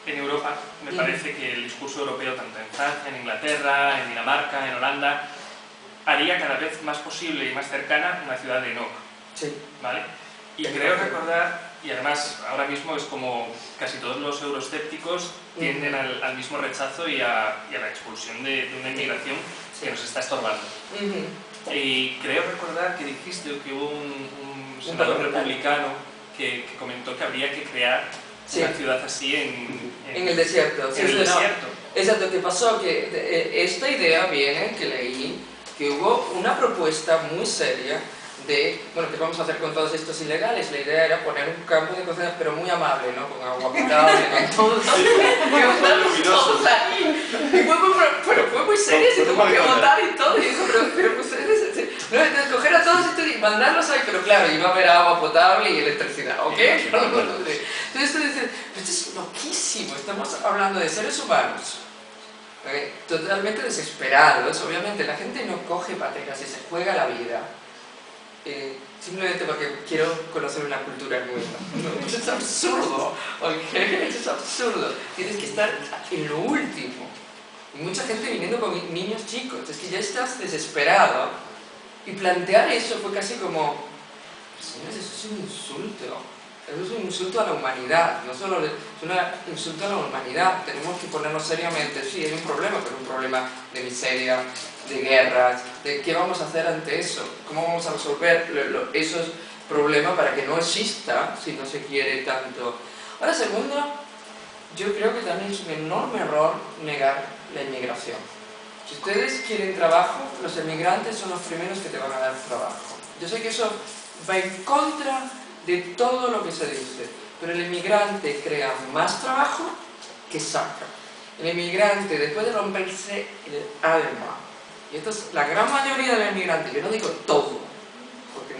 en Europa, me parece que el discurso europeo, tanto en Francia, en Inglaterra, en Dinamarca, en Holanda, haría cada vez más posible y más cercana una ciudad de Enoch. Sí. ¿Vale? Y creo recordar, y además ahora mismo es como casi todos los euroescépticos tienden al mismo rechazo y a la expulsión de una inmigración que nos está estorbando. Y creo recordar que dijiste que hubo un senador republicano que comentó que habría que crear una ciudad así en el desierto. En el desierto. Exacto, que pasó que esta idea viene, que leí, que hubo una propuesta muy seria de, bueno, ¿qué vamos a hacer con todos estos ilegales? La idea era poner un campo de cosas, pero muy amable, ¿no? Con agua potable, con todo. Todos ahí. Pero fue muy serio, se tuvo que votar y todo. Y dijo, pero ustedes, no, coger a todos estos y mandarlos ahí, pero claro, iba a haber agua potable y electricidad, ¿ok? Entonces tú dices, esto es loquísimo, estamos hablando de seres humanos. Totalmente desesperados, obviamente la gente no coge pateras y se juega la vida simplemente porque quiero conocer una cultura nueva. Eso es absurdo, ¿ok? Eso es absurdo. Tienes que estar en lo último. Y mucha gente viniendo con niños chicos, es que ya estás desesperado. Y plantear eso fue casi como, señores, eso es un insulto. Eso es un insulto a la humanidad, no solo es un insulto a la humanidad. Tenemos que ponernos seriamente, sí, hay un problema, pero un problema de miseria, de guerras, de qué vamos a hacer ante eso, cómo vamos a resolver esos problemas para que no exista si no se quiere tanto. Ahora, segundo, yo creo que también es un enorme error negar la inmigración. Si ustedes quieren trabajo, los emigrantes son los primeros que te van a dar trabajo. Yo sé que eso va en contra de todo lo que se dice, pero el inmigrante crea más trabajo que saca. El inmigrante, después de romperse el alma, y esto es la gran mayoría de los inmigrantes, yo no digo todo, porque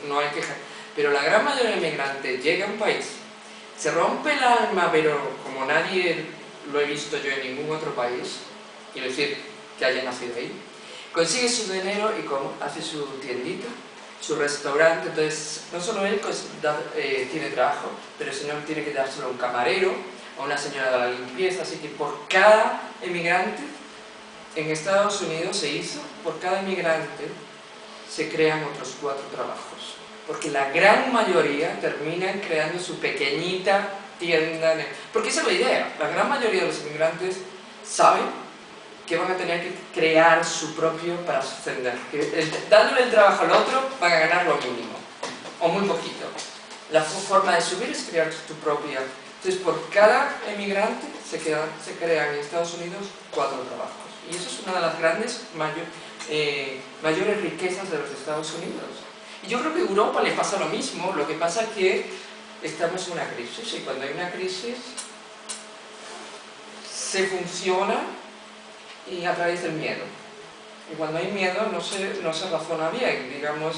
no hay queja, pero la gran mayoría de los inmigrantes llega a un país, se rompe el alma, pero como nadie lo he visto yo en ningún otro país, quiero decir que haya nacido ahí, consigue su dinero y hace su tiendita, su restaurante. Entonces no solo él tiene trabajo, pero sino él tiene que dárselo a un camarero, a una señora de la limpieza, así que por cada emigrante en Estados Unidos se hizo, por cada emigrante se crean otros 4 trabajos, porque la gran mayoría terminan creando su pequeñita tienda, porque esa es la idea, la gran mayoría de los inmigrantes saben que van a tener que crear su propio para ascender, que dándole el trabajo al otro van a ganar lo mínimo, o muy poquito. La forma de subir es crear tu propia. Entonces por cada emigrante se crean en Estados Unidos 4 trabajos. Y eso es una de las grandes, mayores riquezas de los Estados Unidos. Y yo creo que a Europa le pasa lo mismo, lo que pasa es que estamos en una crisis, y cuando hay una crisis se funciona y a través del miedo. Y cuando hay miedo no se razona bien, digamos,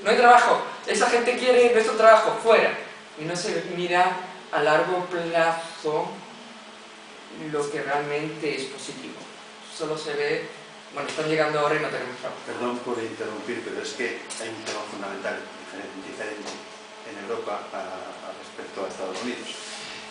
no hay trabajo, esa gente quiere nuestro trabajo, fuera. Y no se mira a largo plazo lo que realmente es positivo. Solo se ve, bueno, están llegando ahora y no tenemos trabajo. Perdón por interrumpir, pero es que hay un tema fundamental diferente en Europa respecto a Estados Unidos.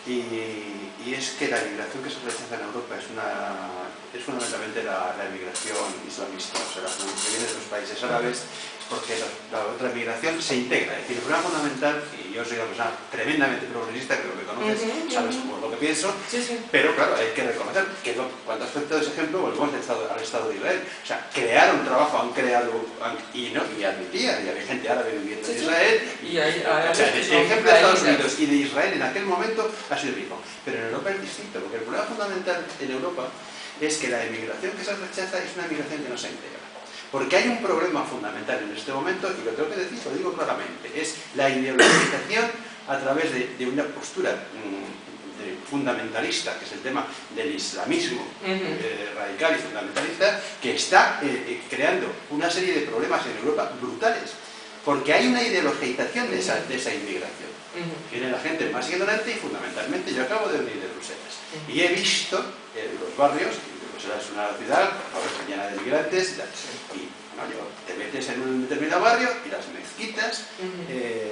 Y es que la inmigración que se rechaza en Europa es fundamentalmente la inmigración islamista, o sea, la que viene de los países árabes, porque la otra inmigración se integra. Es decir, el problema fundamental, y yo soy una persona tremendamente progresista, creo que me conoces, sabes por lo que pienso, pero claro, hay que reconocer que cuando aspecto de ese ejemplo volvemos al Estado de Israel. O sea, crearon trabajo, han creado, y admitían, y había gente árabe viviendo en Israel, y el ejemplo de Estados Unidos y de Israel en aquel momento ha sido el mismo. Pero en Europa es distinto, porque el problema fundamental en Europa es que la inmigración que se rechaza es una inmigración que no se integra. Porque hay un problema fundamental en este momento, y lo tengo que decir, lo digo claramente, es la ideologización a través de una postura fundamentalista, que es el tema del islamismo radical y fundamentalista, que está creando una serie de problemas en Europa brutales, porque hay una ideologización de esa inmigración. Viene la gente más ignorante y fundamentalmente yo acabo de venir de Bruselas y he visto los barrios. Es una ciudad llena de migrantes y bueno, te metes en un determinado barrio y las mezquitas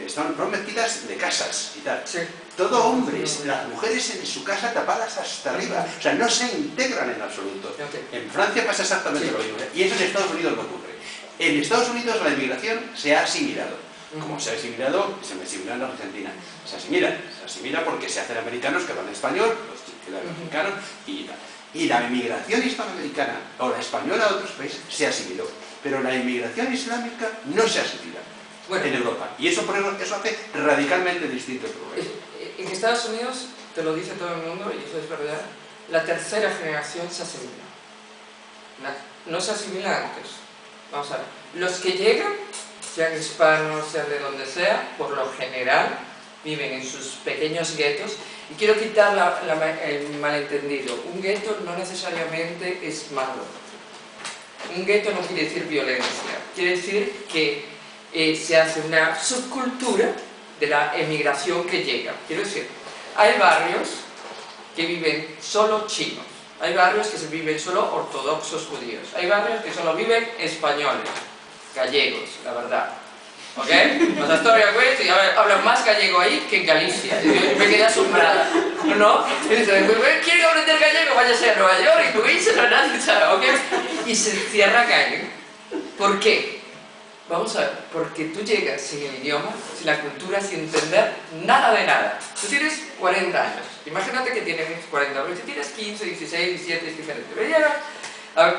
son mezquitas de casas y tal. Todo hombres, las mujeres en su casa tapadas hasta arriba, o sea, no se integran en absoluto. En Francia pasa exactamente lo mismo y eso en Estados Unidos no ocurre. En Estados Unidos la inmigración se ha asimilado. Como se ha asimilado, se me asimila en la Argentina. Se asimila porque se hacen americanos que hablan español, los mexicanos y tal. Y la inmigración hispanoamericana o la española a otros países se asimiló, pero la inmigración islámica no se asimila en Europa. Y eso hace radicalmente distinto el problema. En Estados Unidos, te lo dice todo el mundo, y eso es verdad, la tercera generación se asimila. No se asimila antes. Vamos a ver. Los que llegan, sean hispanos, sean de donde sea, por lo general viven en sus pequeños guetos. Y quiero quitar el malentendido. Un gueto no necesariamente es malo. Un gueto no quiere decir violencia. Quiere decir que se hace una subcultura de la emigración que llega. Quiero decir, hay barrios que viven solo chinos. Hay barrios que se viven solo ortodoxos judíos. Hay barrios que solo viven españoles, gallegos, la verdad. ¿Ok? Los Asturias, y hablan más gallego ahí que en Galicia. Yo me quedé asombrada. ¿No? Y dicen, ¿quieren aprender gallego? Váyase a Nueva York y Luis, no nadie sabe. ¿Ok? Y se encierra gallego. ¿Por qué? Vamos a ver, porque tú llegas sin el idioma, sin la cultura, sin entender nada de nada. Tú tienes 40 años. Imagínate que tienes 40 años. Si tienes 15, 16, 17, es diferente. Pero llegas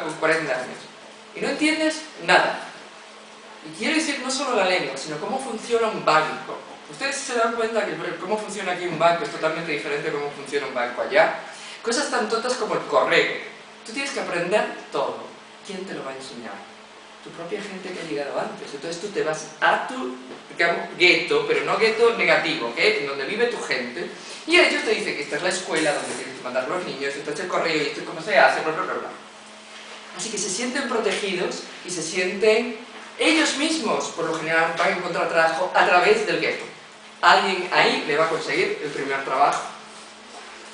con 40 años y no entiendes nada. Y quiero decir no solo la lengua, sino cómo funciona un banco. Ustedes se dan cuenta que cómo funciona aquí un banco es totalmente diferente de cómo funciona un banco allá. Cosas tan tontas como el correo. Tú tienes que aprender todo. ¿Quién te lo va a enseñar? Tu propia gente que ha llegado antes. Entonces tú te vas a tu, digamos, gueto, pero no gueto negativo, ¿ok? En donde vive tu gente. Y ellos te dicen que esta es la escuela donde tienes que mandar a los niños, esto es el correo y esto es cómo se hace, bla, bla, bla, bla. Así que se sienten protegidos y se sienten... Ellos mismos, por lo general, van a encontrar trabajo a través del gueto. Alguien ahí le va a conseguir el primer trabajo.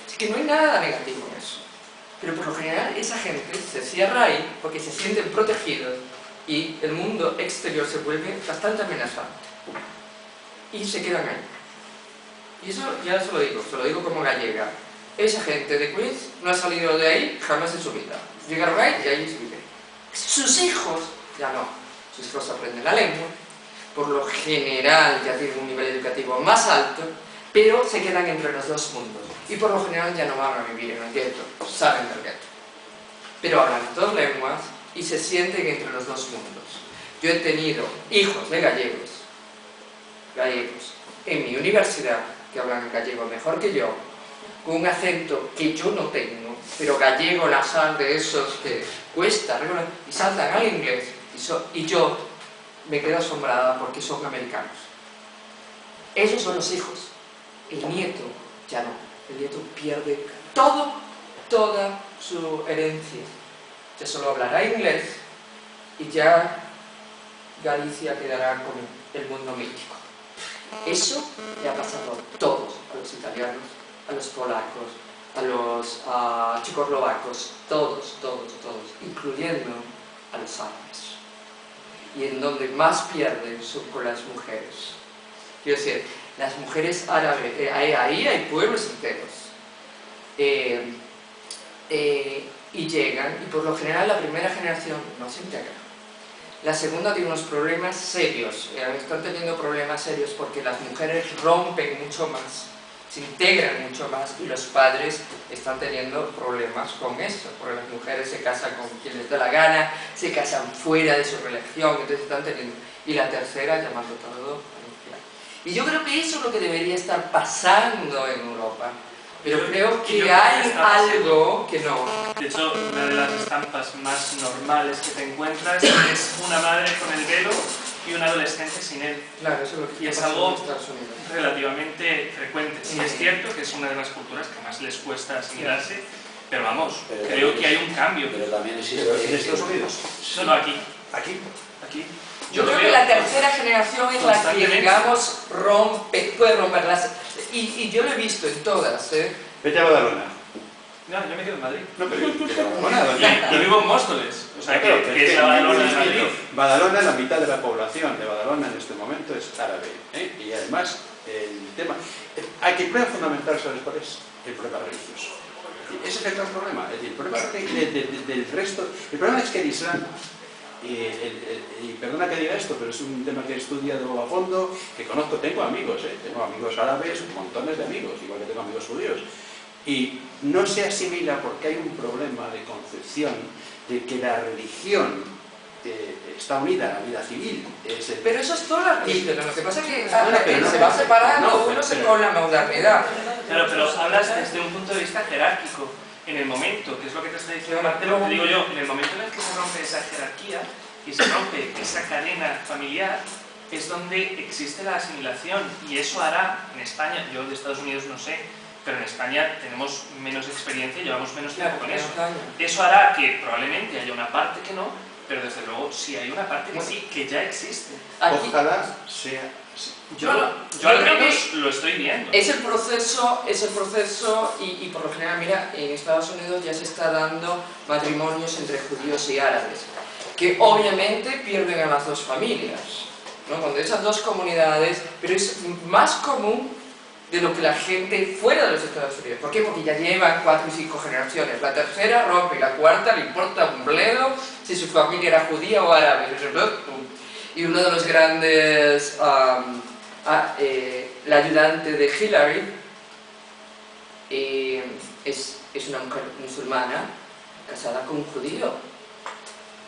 Así que no hay nada negativo en eso. Pero por lo general esa gente se cierra ahí porque se sienten protegidos y el mundo exterior se vuelve bastante amenazante. Y se quedan ahí. Y eso ya se lo digo como gallega. Esa gente de Queens no ha salido de ahí jamás en su vida. Llegaron ahí y ahí se viven. Sus hijos ya no. Sus hijos aprenden la lengua, por lo general ya tienen un nivel educativo más alto, pero se quedan entre los dos mundos. Y por lo general ya no van a vivir en el gueto, salen del gueto. Pero hablan dos lenguas y se sienten entre los dos mundos. Yo he tenido hijos de gallegos en mi universidad, que hablan gallego mejor que yo, con un acento que yo no tengo, pero gallego nasal de esos que cuesta, y saltan al inglés, y yo me quedo asombrada porque son americanos. Esos son los hijos. El nieto ya no. El nieto pierde toda su herencia. Ya solo hablará inglés y ya Galicia quedará con el mundo mítico. Eso le ha pasado a todos, a los italianos, a los polacos, a los checoslovacos, todos, incluyendo a los árabes. Y en donde más pierden son con las mujeres. Quiero decir, las mujeres árabes, ahí hay pueblos enteros. Y llegan, y por lo general la primera generación no se integra. La segunda tiene unos problemas serios, están teniendo problemas serios porque las mujeres rompen mucho más, se integran mucho más, y los padres están teniendo problemas con eso, porque las mujeres se casan con quien les da la gana, se casan fuera de su religión, entonces están teniendo... Y la tercera, llamando todo. Y yo creo que eso es lo que debería estar pasando en Europa. Pero creo que hay algo que no. De hecho, una de las estampas más normales que te encuentras es una madre con el velo y un adolescente sin él. Claro, eso es lo que y es algo relativamente frecuente. Sí, es cierto que es una de las culturas que más les cuesta asimilarse, pero vamos, creo que hay un cambio. Pero también existe ¿En Estados Unidos? No, aquí. ¿Aquí? Yo creo que la tercera generación es la que, digamos, puede romper las... Y yo lo he visto en todas, ¿eh? Vete a Badalona. No, yo me quedo en Madrid. No, pero Badalona. Y vivo en Móstoles. O sea, que es la Badalona de Madrid. Badalona, la mitad de la población de Badalona en este momento es árabe. Y además, el tema... Aquí el problema fundamental, ¿sabes cuál es? El problema religioso. Ese es el gran problema. Es decir, el problema del resto... El problema es que el Islam... Y perdona que diga esto, pero es un tema que he estudiado a fondo, que conozco, tengo amigos árabes, montones de amigos, igual que tengo amigos judíos, y no se asimila porque hay un problema de concepción de que la religión está unida a la vida civil. Pero eso es toda la religión, lo que pasa es que se va separando uno con la modernidad. Claro, pero hablas desde un punto de vista jerárquico. En el momento, que es lo que te está diciendo Marcelo, te digo yo, en el momento en el que se rompe esa jerarquía y se rompe esa cadena familiar, es donde existe la asimilación, y eso hará en España, yo de Estados Unidos no sé, pero en España tenemos menos experiencia y llevamos menos tiempo con eso. Eso hará que probablemente haya una parte que no, pero desde luego sí hay una parte que sí, que ya existe. Ojalá sea... Yo al menos lo estoy viendo. Es el proceso y por lo general, mira, en Estados Unidos ya se está dando matrimonios entre judíos y árabes, que obviamente pierden a las dos familias, ¿no? Cuando esas dos comunidades, pero es más común de lo que la gente fuera de los Estados Unidos. ¿Por qué? Porque ya llevan 4 y 5 generaciones. La tercera rompe, y la cuarta le importa un bledo si su familia era judía o árabe. Y uno de los grandes... la ayudante de Hillary es una mujer musulmana casada con un judío,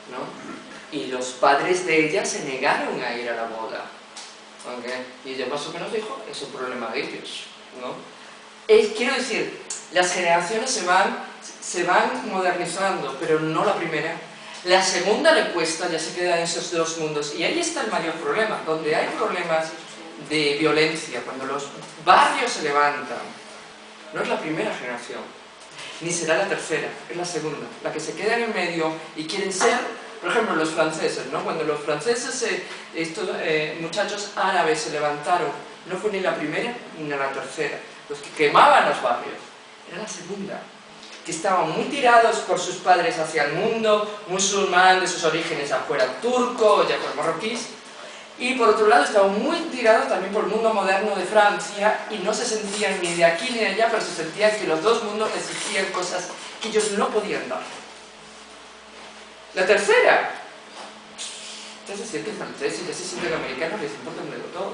¿no? Y los padres de ella se negaron a ir a la boda, ¿okay? Y ella más o menos dijo, es un problema de ellos, ¿no? Quiero decir, las generaciones se van modernizando, pero no la primera. La segunda le cuesta, ya se queda en esos dos mundos, y ahí está el mayor problema, donde hay problemas de violencia, cuando los barrios se levantan. No es la primera generación, ni será la tercera, es la segunda, la que se queda en el medio y quieren ser, por ejemplo, los franceses, ¿no? Cuando los franceses, estos muchachos árabes se levantaron, no fue ni la primera ni la tercera, los que quemaban los barrios, era la segunda, que estaban muy tirados por sus padres hacia el mundo musulmán, de sus orígenes afuera turco, ya por marroquíes. Y por otro lado estaban muy tirados también por el mundo moderno de Francia y no se sentían ni de aquí ni de allá, pero se sentían que los dos mundos exigían cosas que ellos no podían dar. La tercera, ya se sienten franceses, ya se sienten americanos, les importa un dedo todo.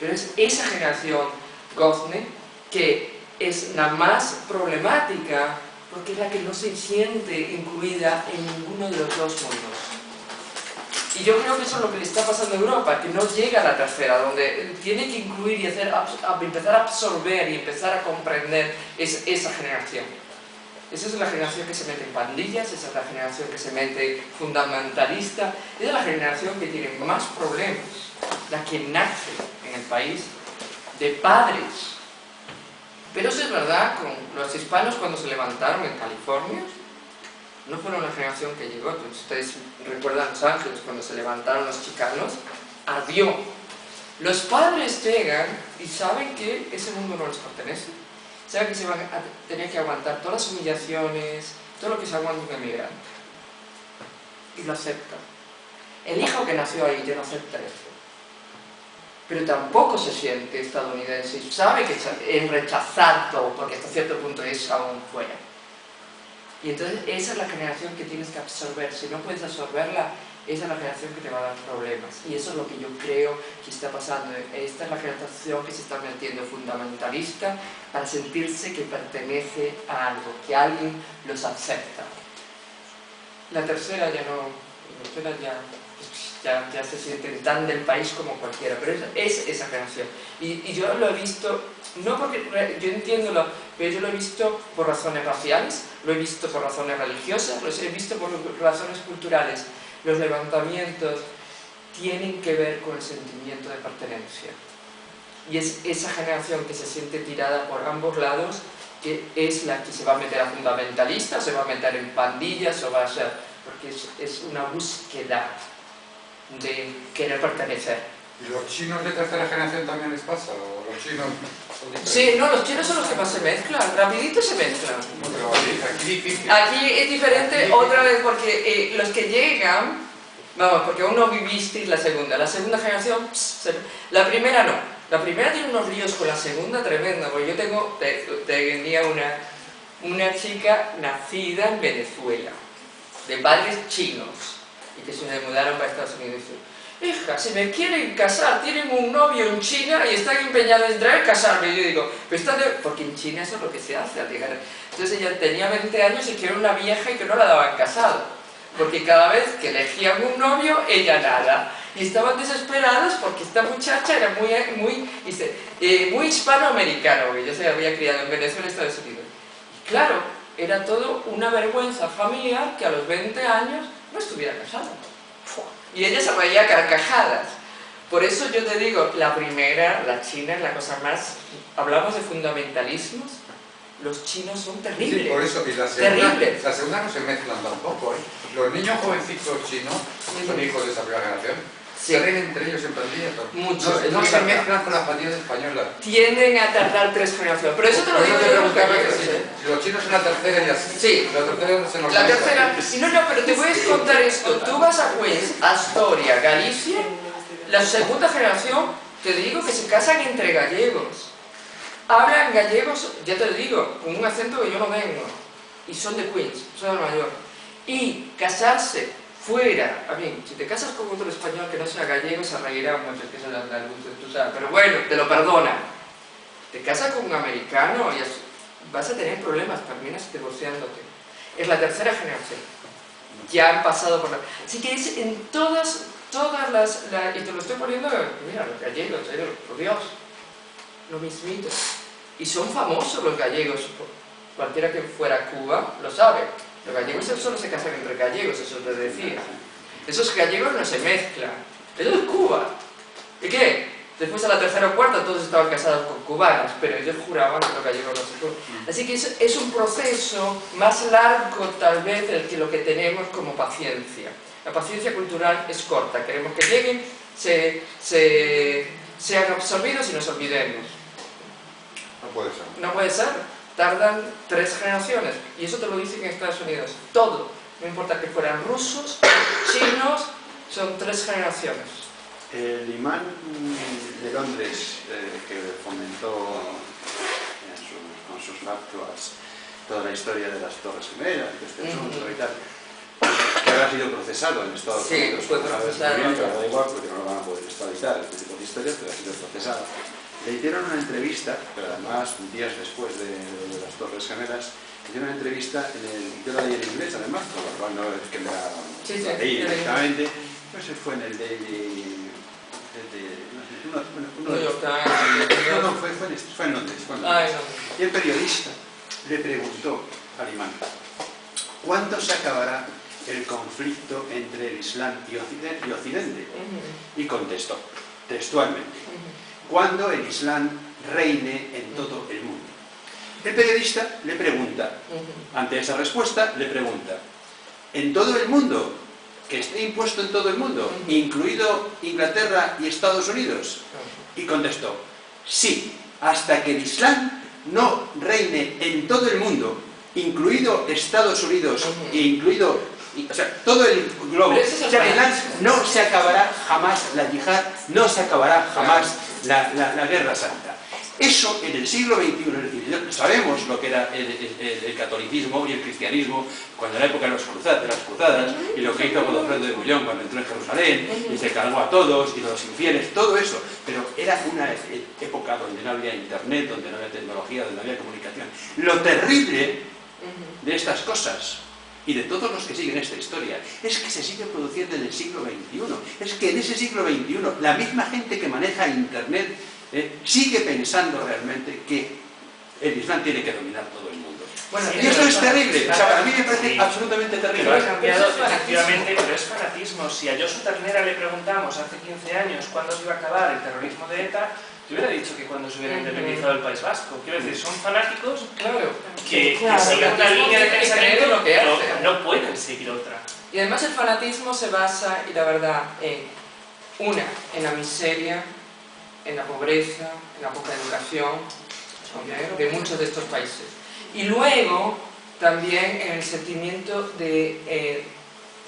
Pero es esa generación Gozne que es la más problemática porque es la que no se siente incluida en ninguno de los dos mundos. Y yo creo que eso es lo que le está pasando a Europa, que no llega a la tercera, donde tiene que incluir y empezar a absorber y empezar a comprender esa generación. Esa es la generación que se mete en pandillas, esa es la generación que se mete fundamentalista, esa es la generación que tiene más problemas, la que nace en el país, de padres. Pero eso es verdad, con los hispanos cuando se levantaron en California, no fueron la generación que llegó. Ustedes recuerdan Los Ángeles, cuando se levantaron los chicanos, ardió. Los padres llegan y saben que ese mundo no les pertenece. Saben que se van a tener que aguantar todas las humillaciones, todo lo que se aguanta un emigrante. Y lo aceptan. El hijo que nació ahí ya no acepta esto. Pero tampoco se siente estadounidense y sabe que es rechazar todo, porque hasta cierto punto es aún fuera. Y entonces esa es la generación que tienes que absorber. Si no puedes absorberla, esa es la generación que te va a dar problemas. Y eso es lo que yo creo que está pasando. Esta es la generación que se está metiendo fundamentalista para sentirse que pertenece a algo, que alguien los acepta. La tercera ya no, la tercera ya se sienten tan del país como cualquiera, pero es esa generación. Y yo lo he visto, no porque yo entiendo, pero yo lo he visto por razones raciales, lo he visto por razones religiosas, lo he visto por razones culturales. Los levantamientos tienen que ver con el sentimiento de pertenencia. Y es esa generación que se siente tirada por ambos lados, que es la que se va a meter a fundamentalista, se va a meter en pandillas, o va a ser, porque es una búsqueda de querer pertenecer. ¿Y los chinos de tercera generación también les pasa? ¿O los chinos son diferentes? Sí, no, los chinos son los que más se mezclan, rapidito se mezclan. Pero aquí difícil. Aquí es diferente otra vez porque los que llegan, vamos, porque aún no vivisteis la segunda generación, la primera no. La primera tiene unos líos con la segunda tremenda, porque yo tenía una chica nacida en Venezuela, de padres chinos, y que se mudaron para Estados Unidos. Hija, si me quieren casar, tienen un novio en China y están empeñados en traer casarme. Y yo digo, pero porque en China eso es lo que se hace al llegar. Entonces ella tenía 20 años y que era una vieja y que no la daban casado. Porque cada vez que elegían un novio, ella nada. Y estaban desesperados porque esta muchacha era muy hispanoamericana, porque yo se había criado en Venezuela y Estados Unidos. Y claro, era todo una vergüenza familiar que a los 20 años no estuviera casada. Y ella se reía a carcajadas. Por eso yo te digo, la primera, la China, es la cosa más... Hablamos de fundamentalismos, los chinos son terribles. Sí, por eso, y la segunda no se mezclan tampoco, ¿eh? Los niños jovencitos chinos son hijos de esa primera generación. Sí. Se ven entre ellos en pandillas. Mucho. No se mezclan con las pandillas españolas. Tienden a tardar 3 generaciones. Pero eso te lo digo yo. Los chinos son la tercera y así. Sí. La tercera se nos La tercera. No, pero te voy a contar esto. Tú vas a Queens, Astoria, Galicia, la segunda generación, te digo que se casan entre gallegos. Hablan gallegos, ya te lo digo, con un acento que yo no tengo. Y son de Queens, son de Nueva York. Y casarse fuera, a mí, si te casas con otro español que no sea gallego, se reirá mucho, que eso es andaluz, tú sabes, pero bueno, te lo perdonan. Te casas con un americano y vas a tener problemas, terminas divorciándote. Es la tercera generación. Ya han pasado por la... Así que es en todas las... y te lo estoy poniendo, mira, los gallegos, por Dios, lo mismito. Y son famosos los gallegos, cualquiera que fuera a Cuba lo sabe. Los gallegos solo se casan entre gallegos, eso te decía. Esos gallegos no se mezclan. Eso es Cuba. ¿Y qué? Después a la tercera o cuarta todos estaban casados con cubanos, pero ellos juraban que los gallegos no se casaban. Así que es un proceso más largo tal vez del que lo que tenemos como paciencia. La paciencia cultural es corta, queremos que lleguen, sean absorbidos y nos olvidemos. No puede ser. No puede ser. Tardan 3 generaciones, y eso te lo dicen en Estados Unidos, todo, no importa que fueran rusos, chinos, son 3 generaciones. El imán de Londres que fomentó con sus laptops toda la historia de las Torres Gemelas, este asunto y tal, que ahora ha sido procesado en Estados Unidos. Sí, fue procesado. Pero da igual porque no lo van a poder extraditar, este tipo de historias, pero ha sido procesado. Le hicieron una entrevista, pero además días después de las Torres Gemelas, le hicieron una entrevista yo la leí en inglés además, por lo cual no es que la leí directamente, no sé, fue en el Daily... fue en Londres. Y el periodista le preguntó alemán: ¿cuándo se acabará el conflicto entre el Islam y Occidente? Y contestó textualmente: cuando el Islam reine en todo el mundo. El periodista le pregunta, ante esa respuesta, le pregunta: ¿en todo el mundo? ¿Que esté impuesto en todo el mundo, incluido Inglaterra y Estados Unidos? Y contestó: sí, hasta que el Islam no reine en todo el mundo, incluido Estados Unidos e incluido, o sea, todo el globo. O sea, el Islam no se acabará jamás, la yihad no se acabará jamás, la guerra santa. Eso en el siglo XXI, es decir, sabemos lo que era el catolicismo y el cristianismo cuando en la época de las cruzadas, y lo que hizo Godofredo de Bouillon cuando entró en Jerusalén y se cargó a todos y los infieles, todo eso, pero era una época donde no había internet, donde no había tecnología, donde no había comunicación. Lo terrible de estas cosas y de todos los que siguen esta historia es que se sigue produciendo en el siglo XXI. Es que en ese siglo XXI la misma gente que maneja internet sigue pensando realmente que el Islam tiene que dominar todo el mundo. Bueno, y eso es terrible. O sea, para mí me parece absolutamente Pero terrible. ha cambiado, efectivamente, pero es fanatismo. Si a Josu Ternera le preguntamos hace 15 años cuándo se iba a acabar el terrorismo de ETA, yo hubiera dicho que cuando se hubiera independizado el País Vasco. Quiero decir, son fanáticos que siguen una línea de pensamiento lo que hacen. pero no pueden seguir otra. Y además el fanatismo se basa, y la verdad, en la miseria, en la pobreza, en la poca educación de muchos de estos países. Y luego también en el sentimiento de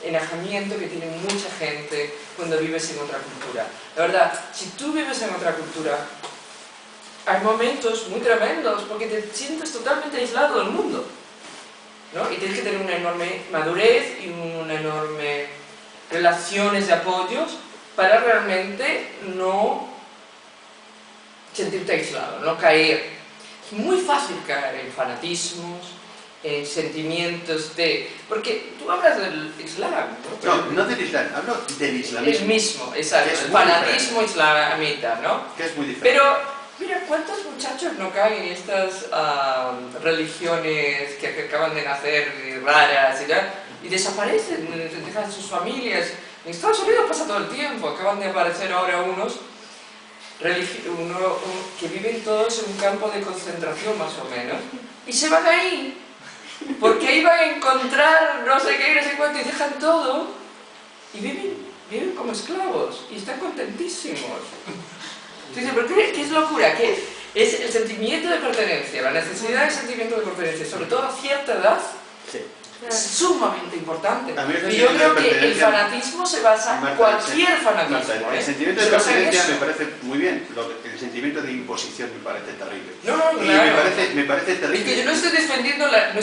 enajamiento que tiene mucha gente cuando vives en otra cultura. La verdad, si tú vives en otra cultura, hay momentos muy tremendos porque te sientes totalmente aislado del mundo, ¿no? Y tienes que tener una enorme madurez y una enorme relaciones de apoyos para realmente no sentirte aislado, no caer. Es muy fácil caer en fanatismos, en sentimientos de... Porque tú hablas del Islam, ¿no? No del Islam, hablo del islamismo. El mismo, exacto, el fanatismo islamita, ¿no? Que es muy diferente. Pero, mira, ¿cuántos muchachos no caen en estas religiones que acaban de nacer raras y tal? Y desaparecen, dejan sus familias. En Estados Unidos pasa todo el tiempo, acaban de aparecer ahora unos que viven todos en un campo de concentración más o menos y se van ahí porque ahí van a encontrar no sé qué, no sé cuánto y dejan todo y viven como esclavos y están contentísimos. Entonces, ¿pero qué es locura? ¿Qué? Es el sentimiento de pertenencia, la necesidad del sentimiento de pertenencia, sobre todo a cierta edad. Sí. Es sumamente importante. Y yo creo que el fanatismo se basa en cualquier fanatismo. Marta, el sentimiento de pertenencia me parece muy bien, el sentimiento de imposición me parece terrible. No, y claro. me parece terrible. Es que yo no estoy defendiendo, no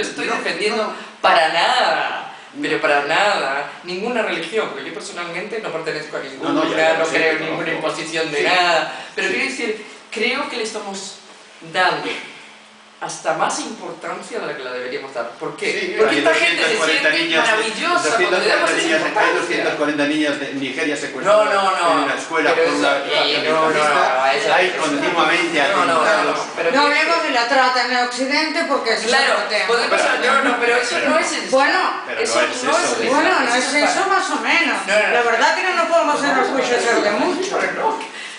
estoy defendiendo para nada, pero para nada, ninguna religión, porque yo personalmente no pertenezco a ninguna, no creo en ninguna imposición de nada, pero quiero decir, creo que le estamos dando hasta más importancia de la que la deberíamos dar. ¿Por qué? Sí, porque esta gente se siente maravillosa cuando le damos esa importancia. Hay 240 niñas de Nigeria secuestradas en una escuela por una hay continuamente atentados. No hablemos de la trata en el occidente porque eso claro, es otro tema. podemos hablar, pero eso no es el... Bueno, eso no es bueno, no es eso más o menos. La verdad que no podemos enorgullecer de mucho.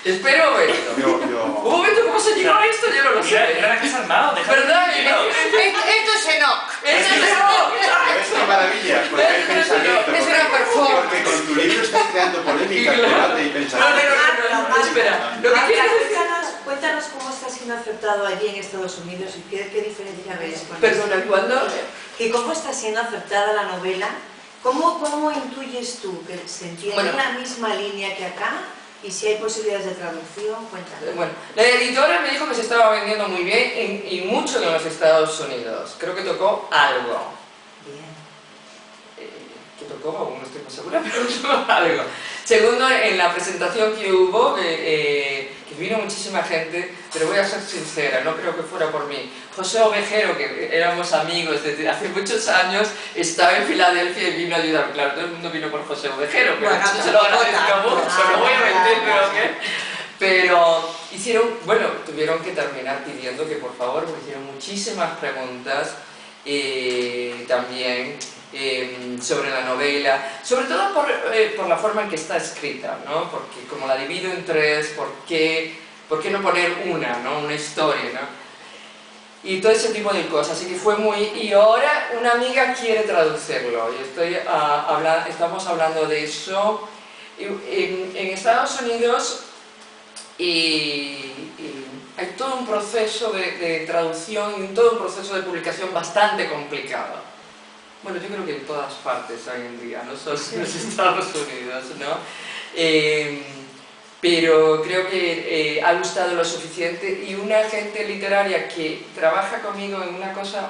Espero esto. Un momento, ¿cómo se llegó a esto? Yo no lo sé. Era que es armado, ¿verdad? Esto es Enoch. ¡Eso es Enoch! Es una maravilla, porque hay pensamiento. Es una performance. Porque con tu libro estás creando polémica, debate y pensamiento. No, espera. Lo que quiero decir... Cuéntanos cómo está siendo aceptado allí en Estados Unidos y qué diferencia ves con Perdona, ¿cuándo? ¿Y cómo está siendo aceptada la novela? ¿Cómo intuyes tú que se entiende en la misma línea que acá? Y si hay posibilidades de traducción, cuéntame. Bueno, la editora me dijo que se estaba vendiendo muy bien y mucho en los Estados Unidos. Creo que tocó algo. Bien. ¿Qué tocó? Aún no estoy muy segura, pero tocó algo. Segundo, en la presentación que hubo, que vino muchísima gente, pero voy a ser sincera, no creo que fuera por mí. José Ovejero, que éramos amigos desde hace muchos años, estaba en Filadelfia y vino a ayudarme. Claro, todo el mundo vino por José Ovejero, pero bueno, se lo agradezco mucho, no voy a mentir, pero tuvieron que terminar pidiendo que por favor, porque hicieron muchísimas preguntas también sobre la novela, sobre todo por la forma en que está escrita, ¿no? Porque como la divido en tres, ¿por qué no poner una historia, ¿no? Y todo ese tipo de cosas, así que fue muy... Y ahora una amiga quiere traducirlo, y estamos hablando de eso en Estados Unidos, y hay todo un proceso de traducción y todo un proceso de publicación bastante complicado. Bueno, yo creo que en todas partes hoy en día, no solo en los Estados Unidos, ¿no? Pero creo que ha gustado lo suficiente, y una agente literaria que trabaja conmigo en una cosa,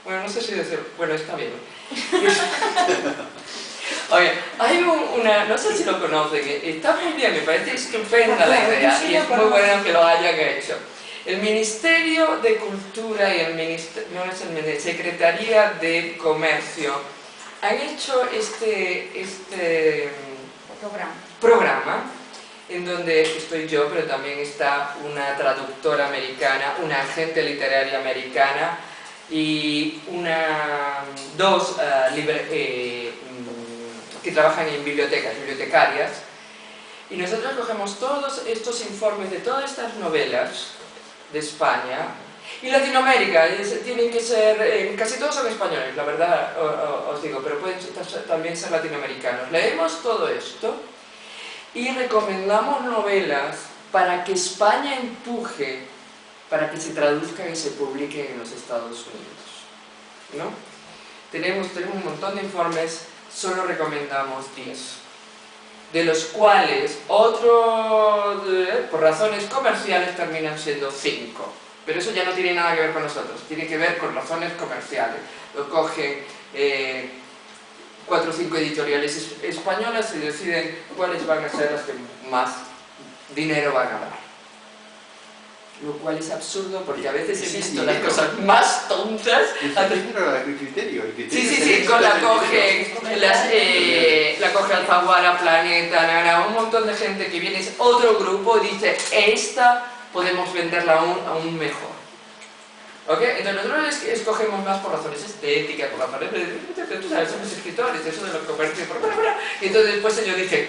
bueno, no sé si decir, bueno, está bien. Oye, hay no sé si lo conocen, está muy bien, me parece estupenda la idea, y es muy bueno que lo hayan hecho. El Ministerio de Cultura y Secretaría de Comercio han hecho este programa, en donde estoy yo, pero también está una traductora americana, una agente literaria americana y dos que trabajan en bibliotecarias. Y nosotros cogemos todos estos informes de todas estas novelas de España y Latinoamérica. Tienen que ser, casi todos son españoles, la verdad os digo, pero pueden también ser latinoamericanos. Leemos todo esto y recomendamos novelas para que España empuje para que se traduzcan y se publiquen en los Estados Unidos, ¿no? Tenemos un montón de informes, solo recomendamos 10, de los cuales por razones comerciales terminan siendo 5, pero eso ya no tiene nada que ver con nosotros, tiene que ver con razones comerciales. Lo cogen 4 o 5 editoriales españolas y deciden cuáles van a ser las que más dinero van a dar. Lo cual es absurdo, porque a veces he visto las cosas más tontas. El criterio. Sí, la coge Alfaguara, Planeta, un montón de gente que viene, es otro grupo, y dice, esta podemos venderla aún mejor. ¿Ok? Entonces nosotros escogemos más por razones estéticas, por razones de, tú sabes, somos escritores, eso de los comercios, y entonces después ellos dicen,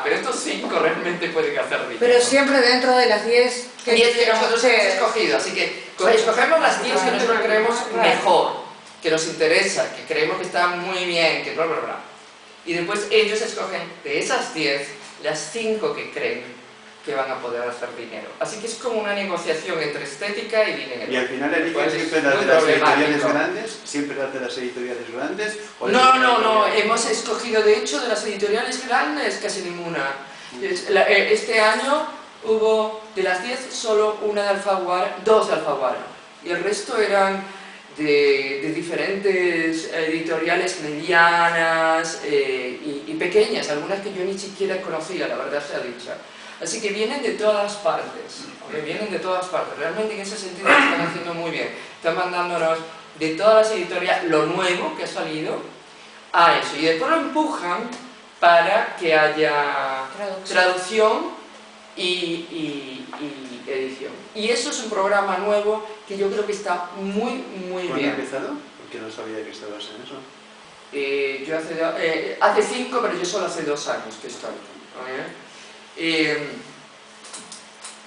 pero estos 5 realmente pueden hacer dinero. Pero siempre dentro de las 10 que nosotros hemos escogido, así que escogemos las 10 que nosotros creemos mejor, que nos interesa, que creemos que están muy bien, que y después ellos escogen de esas 10, las 5 que creen que van a poder hacer dinero. Así que es como una negociación entre estética y dinero. ¿Y al final eligen siempre las de las editoriales grandes? ¿Siempre las de las editoriales grandes? No, hemos escogido, de hecho, de las editoriales grandes casi ninguna. Este año hubo, de las 10, solo una de Alfaguara, 2 de Alfaguara, y el resto eran de diferentes editoriales medianas y pequeñas, algunas que yo ni siquiera conocía, la verdad sea dicha. Así que vienen de todas partes, realmente en ese sentido lo están haciendo muy bien. Están mandándonos de todas las editoriales lo nuevo que ha salido a eso, y después lo empujan para que haya traducción y edición. Y eso es un programa nuevo que yo creo que está muy bien. ¿Cuándo ha empezado? Porque no sabía que estabas en eso. Yo hace 5, pero yo solo hace 2 años que estoy.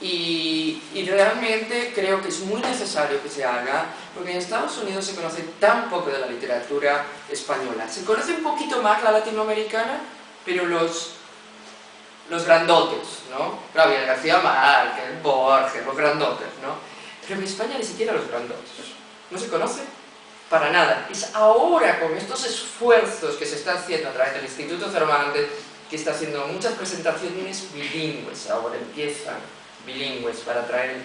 Y realmente creo que es muy necesario que se haga, porque en Estados Unidos se conoce tan poco de la literatura española. Se conoce un poquito más la latinoamericana, pero los grandotes, ¿no? Gabriel García Márquez, Borges, los grandotes, ¿no? Pero en España ni siquiera los grandotes. No se conoce para nada. Es ahora, con estos esfuerzos que se están haciendo a través del Instituto Cervantes, que está haciendo muchas presentaciones bilingües, ahora empiezan bilingües para atraer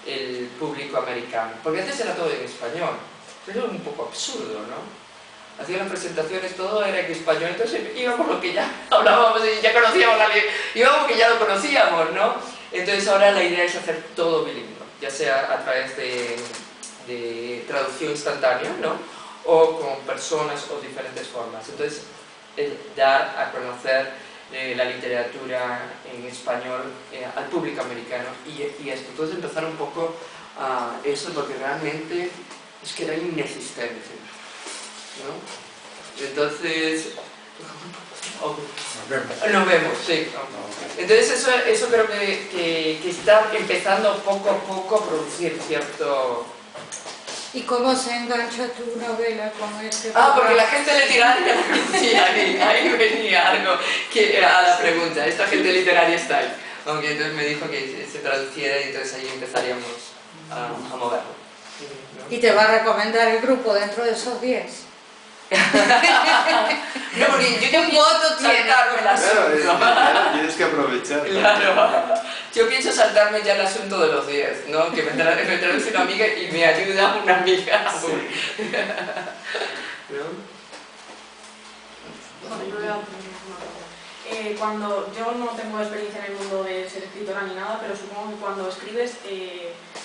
el público americano, porque antes era todo en español, pero era un poco absurdo, ¿no? Hacían las presentaciones, todo era en español, entonces íbamos lo que ya hablábamos y ya conocíamos la lengua, íbamos que ya lo conocíamos, ¿no? Entonces ahora la idea es hacer todo bilingüe, ya sea a través de traducción instantánea, ¿no? O con personas o diferentes formas. Entonces, dar a conocer de la literatura en español al público americano y esto. Entonces empezar un poco a eso, porque realmente es que era inexistencia, ¿no? Entonces... Nos vemos, sí. Entonces eso creo que está empezando poco a poco a producir cierto... ¿Y cómo se engancha tu novela con este? Porque la gente literaria, sí, ahí venía algo a la pregunta. Esta gente literaria está ahí. Aunque entonces me dijo que se traduciera y entonces ahí empezaríamos a moverlo. ¿Y te va a recomendar el grupo dentro de esos 10? No, porque yo ¿Qué voto tienes? saltarme el asunto. Claro, tienes que aprovechar. Claro. Yo pienso saltarme ya el asunto de los 10, ¿no? Que me traduce una amiga y me ayuda una amiga. Sí. ¿No? Bueno, yo voy a cuando yo no tengo experiencia en el mundo de ser escritora ni nada, pero supongo que cuando escribes,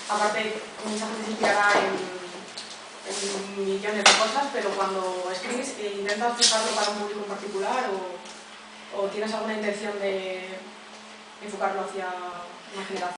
aparte mucha gente se inspirará en millones de cosas, pero cuando escribes, ¿intentas fijarlo para un público en particular o tienes alguna intención de enfocarlo hacia una generación?